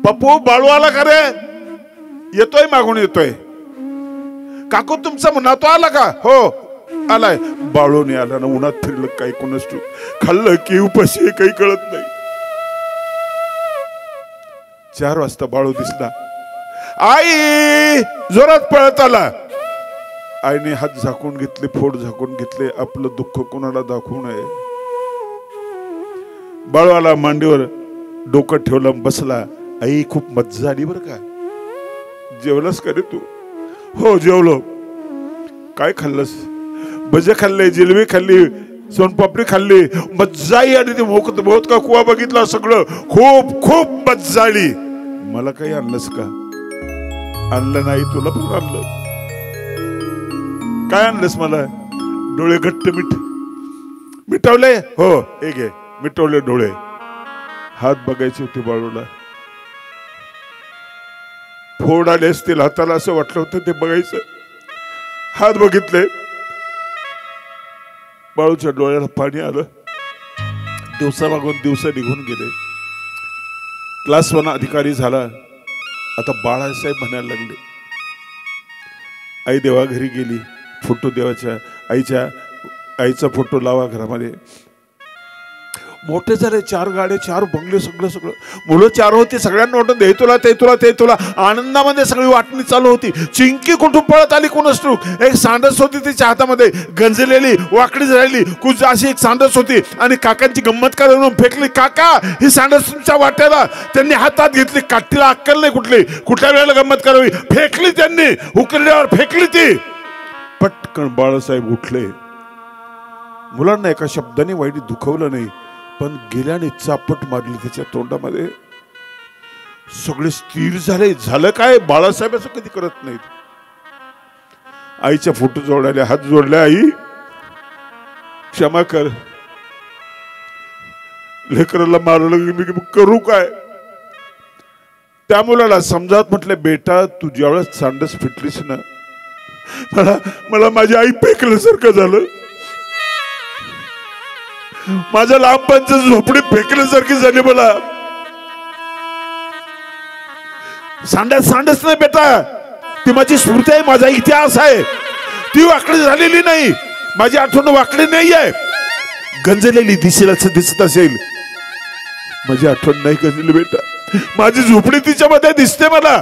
पप्पू बाळू आला का रे? येतोय, मागून येतोय. काकू तुमचा नातू आला का? हो आलाय. बाळूने आला ना, उन्हात फिरलं, काही कोणाच खाल्लं की उपाशी काही कळत नाही. 4 वाजता बाळू दिसला. आई जोरात पळत आला. आईने हात झाकून घेतले, फोड झाकून घेतले, आपलं दुःख कोणाला दाखवू नये. बाळू आला, मांडीवर डोकं ठेवलं, बसला. आई खूप मज्जा आली बरं का. जेवलास का रे तू? हो जेवलो. काय खाल्लंस? भजे खाल्ले, जिलबी खाल्ली, सोनपापडी खाल्ली, मज्जा आली. ते बहुत का कुवा बघितला, सगळं खूप खूप मज्जा आली. मला काही आणलंस का? आणलं नाही. तुला पण आणलं. काय आणलंस मला? डोळे घट्ट मिटवले. हो हे घे, मिटवले डोळे. हात बघायचे होते बाळूला. फोड आले असतील हाताला, असं वाटलं होतं ते बघायचं. हात बघितले, बाळूच्या डोळ्याला पाणी आलं. दिवसा मागून दिवस निघून गेले. क्लास 1 अधिकारी झाला. आता बाळासाहेब म्हणायला लागले. आई देवाघरी गेली. फोटो देवाच्या आईचा फोटो लावा घरामध्ये. मोठे झाले, 4 गाड्या, 4 बंगले, सगळं सगळं. मुलं 4 होती. सगळ्यांना वाटत दे तुला, ते तुला, ते तुला. आनंदामध्ये सगळी वाटणी चालू होती. चिंकी कुठून पळत आली कोणास ठाऊक. एक सांडस होती तिच्या हातामध्ये, गंजलेली, वाकडी राहिली. कुछ अशी एक सांडस होती आणि काकांची गंमत करून फेकली. काका ही सांडस तुमच्या वाट्याला. त्यांनी हातात घेतली. काठीला अक्कल नाही कुठली, कुठल्या वेळेला गंमत करावी. फेकली त्यांनी, उकरड्यावर फेकली ती. पटकन बाळासाहेब उठले. मुलांना एका शब्दाने वाईट दुखवलं नाही, पण गेल्याने चापट मारली त्याच्या तोंडामध्ये. सगळे स्थिर झाले. झालं काय? बाळासाहेब असं कधी करत नाहीत. आईच्या फोटो जोडले, हात जोडले. आई क्षमा कर, लेकराला मारलं मी करू काय? त्या मुलाला समजावत म्हटलं, बेटा तू ज्यावेळेस सांडस फिटलीस ना, मला माझी आई फेकल्यासारखं झालं. माझ्या लहानपणची झोपडी फेकल्यासारखी झाली. मला सांडस नाही बेटा, ती माझी स्मृती आहे, माझा इतिहास आहे. ती वाकडी झालेली नाही. माझी आठवण वाकडी नाही आहे. गंजलेली दिसत असेल, माझी आठवण नाही गंजली बेटा. माझी झोपडी तिच्यामध्ये दिसते मला.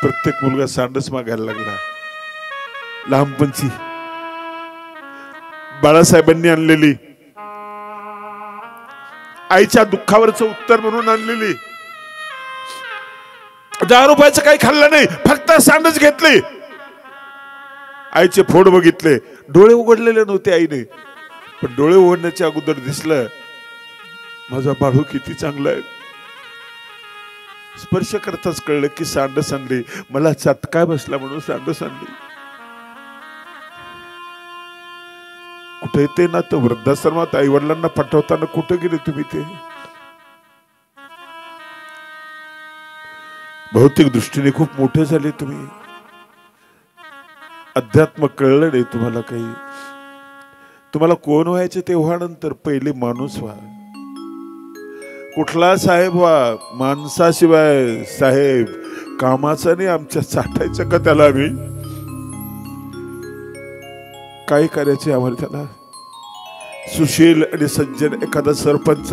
प्रत्येक मुलगा सांडस मागायला लागला. लहानपणची बाळासाहेबांनी आणलेली, आईच्या दुःखावरचं उत्तर म्हणून आणलेली. 10 रुपयाचं काही खाल्लं नाही, फक्त सांडच घेतली. आईचे फोड बघितले. डोळे उघडलेले नव्हते आईने, पण डोळे उघडण्याच्या अगोदर दिसलं माझा बाळू किती चांगला आहे. स्पर्श करताच कळलं की सांडस आणली. मला चटका बसला म्हणून सांडस आणली. कुठे येते ना तर वृद्धाश्रमात आई वडिलांना पाठवताना कुठे गेले तुम्ही? ते भौतिक दृष्टीने खूप मोठे झाले तुम्ही. अध्यात्म कळलं नाही तुम्हाला काही. तुम्हाला कोण व्हायचे तेव्हा नंतर पहिले माणूस व्हा. कुठला साहेब व्हा, माणसाशिवाय साहेब कामाचा नाही. आमच्या चाटायचं का त्याला? आम्ही काय करायचे आम्हाला त्याला? सुशील आणि सज्जन एखादा सरपंच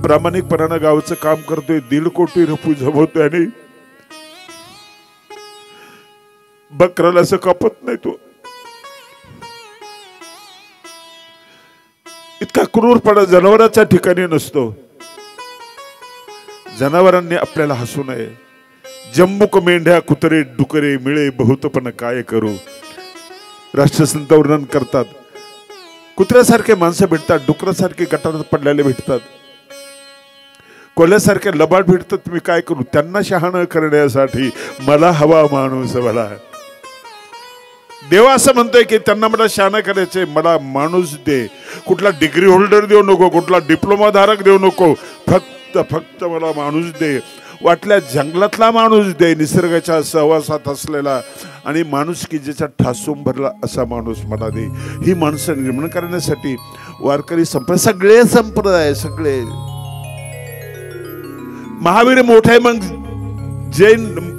प्रामाणिकपणानं गावचं काम करतोय, 1.5 कोटी रुपये जमवतोय आणि बकराला असं कापत नाही. तो इतका क्रूरपणा जनावरांच्या ठिकाणी नसतो. जनावरांनी आपल्याला हसू नये. जम्मुक मेंढ्या कुत्रे डुकरे मिळे बहुत पण काय करू. राष्ट्रसंत वर्णन करतात. कुत्र्यासारखे माणसं भेटतात, डुकरासारखे गटारात पडलेले भेटतात, कोल्ह्यासारखे लबाड भेटतात. तुम्ही काय करू? त्यांना शहाणं करण्यासाठी मला हवा माणूस. मला देवा असं म्हणतोय की त्यांना मला शहाणं करायचंय, मला माणूस दे. कुठला डिग्री होल्डर देऊ नको, कुठला डिप्लोमा धारक देऊ नको, फक्त मला माणूस दे. वाटल्या जंगलातला माणूस दे, निसर्गाच्या सहवासात असलेला आणि माणूस की ज्याच्या ठासून भरला असा माणूस मला दे. ही माणसं निर्माण करण्यासाठी वारकरी सगळे संप्रदाय, सगळे. महावीर मोठे, मग जैन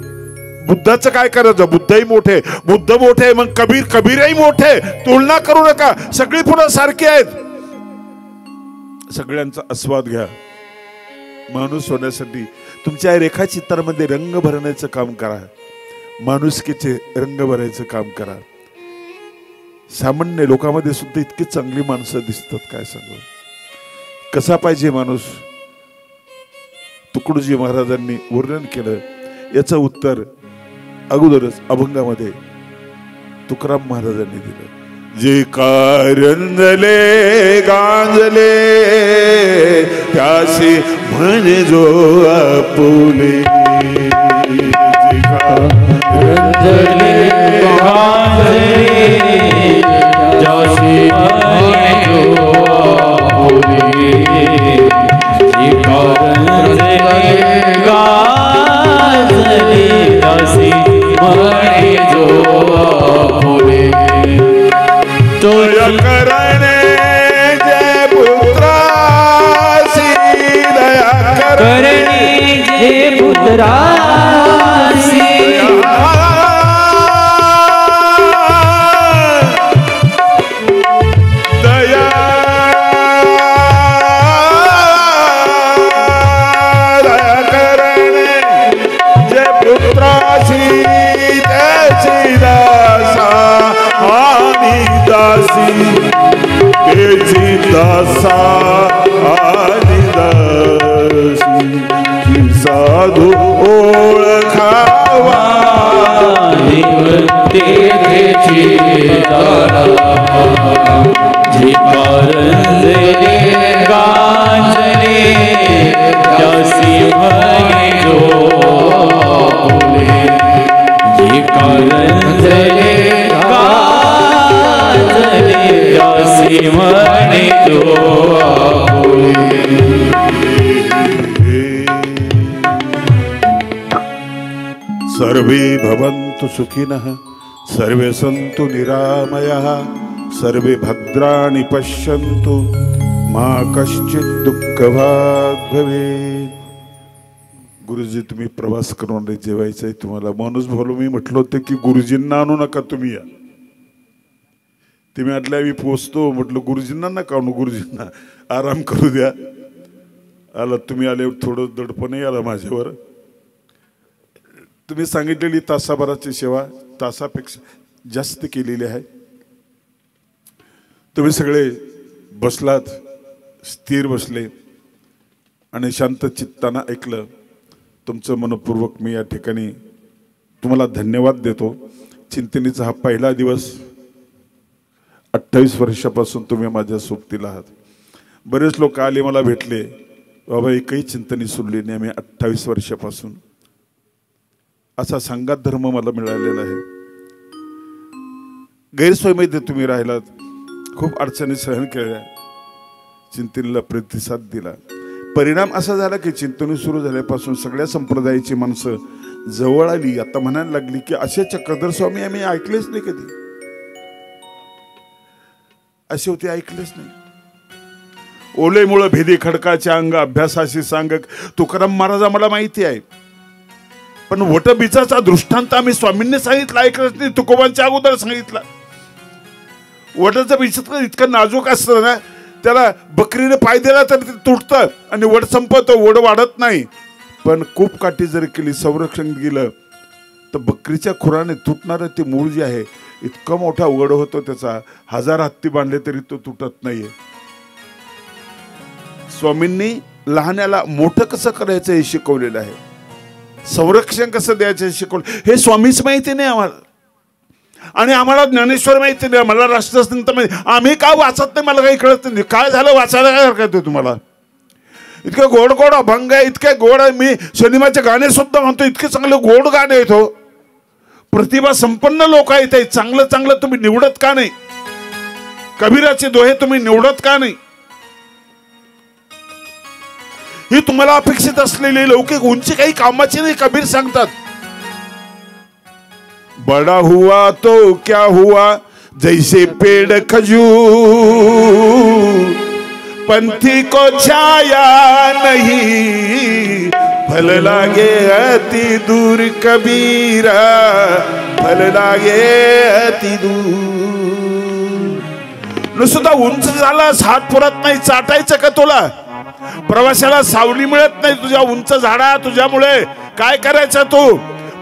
बुद्धाचं काय करायचं? बुद्धही मोठे, बुद्ध मोठे, मग कबीरही मोठे. तुलना करू नका, सगळी पुन्हा सारखी आहेत. सगळ्यांचा आस्वाद घ्या. माणूस होण्यासाठी तुमच्या रेखाचित्रामध्ये रंग भरण्याचं काम करा, माणुसकीचे रंग भरायचं काम करा. सामान्य लोकांमध्ये सुद्धा इतकी चांगली माणसं दिसतात, काय सांगू. कसा पाहिजे माणूस तुकडोजी महाराजांनी वर्णन केलं. याचं उत्तर अगोदरच अभंगामध्ये तुकाराम महाराजांनी दिलं. जे कारंजले गांजले त्याशी म्हणे जो आपुले. जे कारंजले गांजले त्याशी म्हणे जो आपुले. जे कारंजले गांजले त्याशी म्हणे जो आपुले. दया करणे जय पुत्रासी दया करणे जे पुत्रासी दया दया करणे जय पुत्रासी त्याची दासा आणि दासी त्याची दासा आणि दासी साधू ओळखावा देवतेची जी कारंजले गांजले त्यासी म्हणे जो आपुले. जी कारंजले गांजले त्यासी म्हणे जो आपुले. सर्वे भवन्तु सुखिनः सर्वे सन्तु निरामयाः सर्वे भद्राणि पश्यन्तु मा कश्चित् दुःखभाग् भवेत्. गुरुजी तुम्ही प्रवास करून जेवायचं आहे तुम्हाला. माणूस भाऊ मी म्हटलं होतं की गुरुजींना आणू नका, तुम्ही या. तुम्ही म्हटलं मी पोचतो, म्हटलं गुरुजींना नका आणू, गुरुजींना आराम करू द्या. आला तुम्ही आले, थोडं दडपणही आला माझ्यावर. तुम्ही सांगितलेली तासाभराची सेवा तासापेक्षा जास्त केलेली आहे. तुम्ही सगळे बसलात, स्थिर बसले आणि शांत चित्तानं ऐकलं. तुमचं मनपूर्वक मी या ठिकाणी तुम्हाला धन्यवाद देतो. चिंतनेचा हा पहिला दिवस. 28 वर्षापासून तुम्ही माझ्या सोबतीला आहात. बरेच लोक आले मला भेटले, बाबा एकही चिंतनी सोडली नाही आम्ही 28 वर्षापासून. असा संघात धर्म मला मिळालेला आहे. गैरसोयीमध्ये तुम्ही राहिलात, खूप अडचणी सहन केल्या, चिंतनेला प्रतिसाद दिला. परिणाम असा झाला की चिंतनी सुरू झाल्यापासून सगळ्या संप्रदायाची माणसं जवळ आली. आता म्हणायला लागली की असे चक्रधर स्वामी आम्ही ऐकलेच नाही कधी. असे होते ऐकलेच नाही. ओले मुळे भेदी खडकाचे अंग अभ्यासाशी सांगक तुकाराम महाराज आम्हाला माहिती आहे. पण वटबीजाचा दृष्टांत आम्ही स्वामींनी सांगितला, ऐकलंच नाही. तुकोबांच्या अगोदर सांगितला. वटाचं बीज इतकं नाजूक असतं ना, त्याला बकरीने पाय दिला तर ते तुटतं आणि वड संपतो, वड वाढत नाही. पण खूप काठी जर केली, संरक्षण गेलं तर बकरीच्या खुराने तुटणारं ते मूळ जे आहे इतका मोठा वड होतो त्याचा. 1000 हत्ती बांधले तरी तो तुटत नाहीये. स्वामींनी लहानाला मोठं कसं करायचं हे शिकवलेलं आहे. संरक्षण कसं द्यायचं हे शिकवलं. हे स्वामीच माहिती नाही आम्हाला, आणि आम्हाला ज्ञानेश्वर माहिती नाही, मला राष्ट्रसंत माहिती. आम्ही का वाचत नाही मला काही कळत नाही. काय झालं वाचायला काय हरकत आहे तुम्हाला? इतके गोड गोड अभंग आहे, इतके गोड आहे. मी सिनेमाचे गाणे सुद्धा म्हणतो, इतके चांगले गोड गाणे आहेत हो. प्रतिभा संपन्न लोक आहेत. चांगलं चांगलं तुम्ही निवडत का नाही? कबीराचे दोहे तुम्ही निवडत का नाही? ही तुम्हाला अपेक्षित असलेली लौकिक उंची काही कामाची नाही. कबीर सांगतात, बड़ा हुआ तो क्या हुआ जैसे पेड़ खजूर, पंथी को छाया नहीं फल लागे अति दूर कबीरा, फल लागे अति दूर. नुसता उंच झाला हात पुरत नाही. चाटायचं का तुला? प्रवाशाला सावली मिळत नाही तुझ्या उंच झाडा तुझ्यामुळे, काय करायचं तू?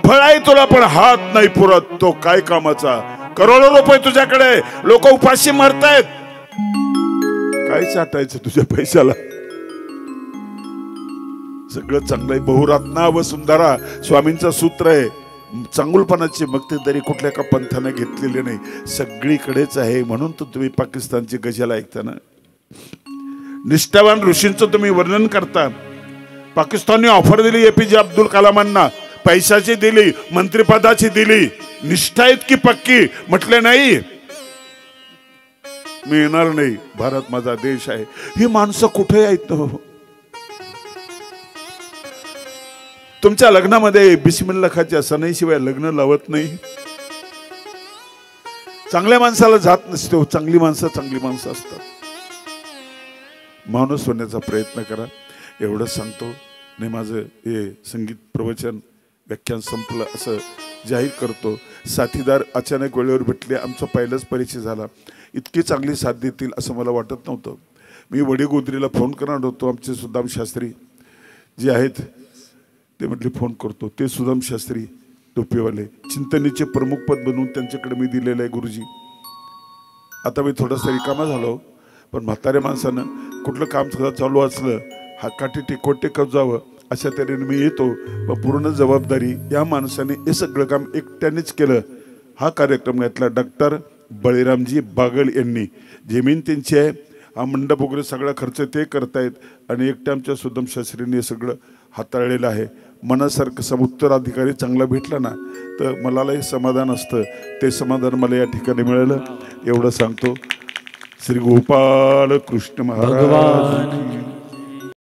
फळ आहे तुला पण हात नाही पुरत, तो काय कामाचा? करोडो रुपये तुझ्याकडे, लोक उपाशी मरतायत, काय चाटायचं तुझ्या पैशाला? सगळं चांगलंय. बहुरत्ना व सुंदरा स्वामींचं सूत्र आहे. चांगुलपणाची मक्तेदारी कुठल्या का पंथाने घेतलेली नाही, सगळीकडेच आहे. म्हणून तर तुम्ही पाकिस्तानची गझल ऐकता ना. निष्ठावान ऋषींचं तुम्ही वर्णन करता. पाकिस्तानने ऑफर दिली एपीजे अब्दुल कलामांना, पैशाची दिली, मंत्रिपदाची दिली, निष्ठा इतकी पक्की, म्हटले नाही मी येणार नाही, भारत माझा देश आहे. ही माणसं कुठे आहेत? तुमच्या लग्नामध्ये बिस्मिल्ला खाच्या सनईशिवाय लग्न लावत नाही. चांगल्या माणसाला जात नसते, चांगली माणसं असतात. माणूस होण्याचा प्रयत्न करा, एवढंच सांगतो. आणि माझं हे संगीत प्रवचन व्याख्यान संपलं असं जाहीर करतो. साथीदार अचानक वेळेवर भेटले, आमचा पहिलाच परिचय झाला. इतकी चांगली साथ देतील असं मला वाटत नव्हतं. मी वडीगोद्रीला फोन करणार होतो, आमचे सुदाम शास्त्री जे आहेत ते म्हटले फोन करतो. ते सुदाम शास्त्री टोपीवाले चिंतनेचे प्रमुख पद बनवून त्यांच्याकडे मी दिलेलं आहे गुरुजी. आता मी थोडासा रिकामा झालो, पण म्हाताऱ्या माणसानं कुठलं काम चालू असलं हा काठी टेकत जावं अशा तऱ्हेने मी येतो. पण पूर्ण जबाबदारी या माणसाने हे सगळं काम एकट्यानेच केलं. हा कार्यक्रम घेतला डॉक्टर बळीरामजी बागल यांनी. जमीन त्यांची आहे, हा मंडप वगैरे सगळा खर्च ते करतायत आणि एकट्या आमच्या सुदाम शास्त्रीने हे सगळं हाताळलेलं आहे. मनासारखं समुत्तराधिकारी चांगला भेटला ना तर मलाही समाधान असतं. ते समाधान मला या ठिकाणी मिळालं, एवढं सांगतो. श्री गोपाल कृष्ण महाराज.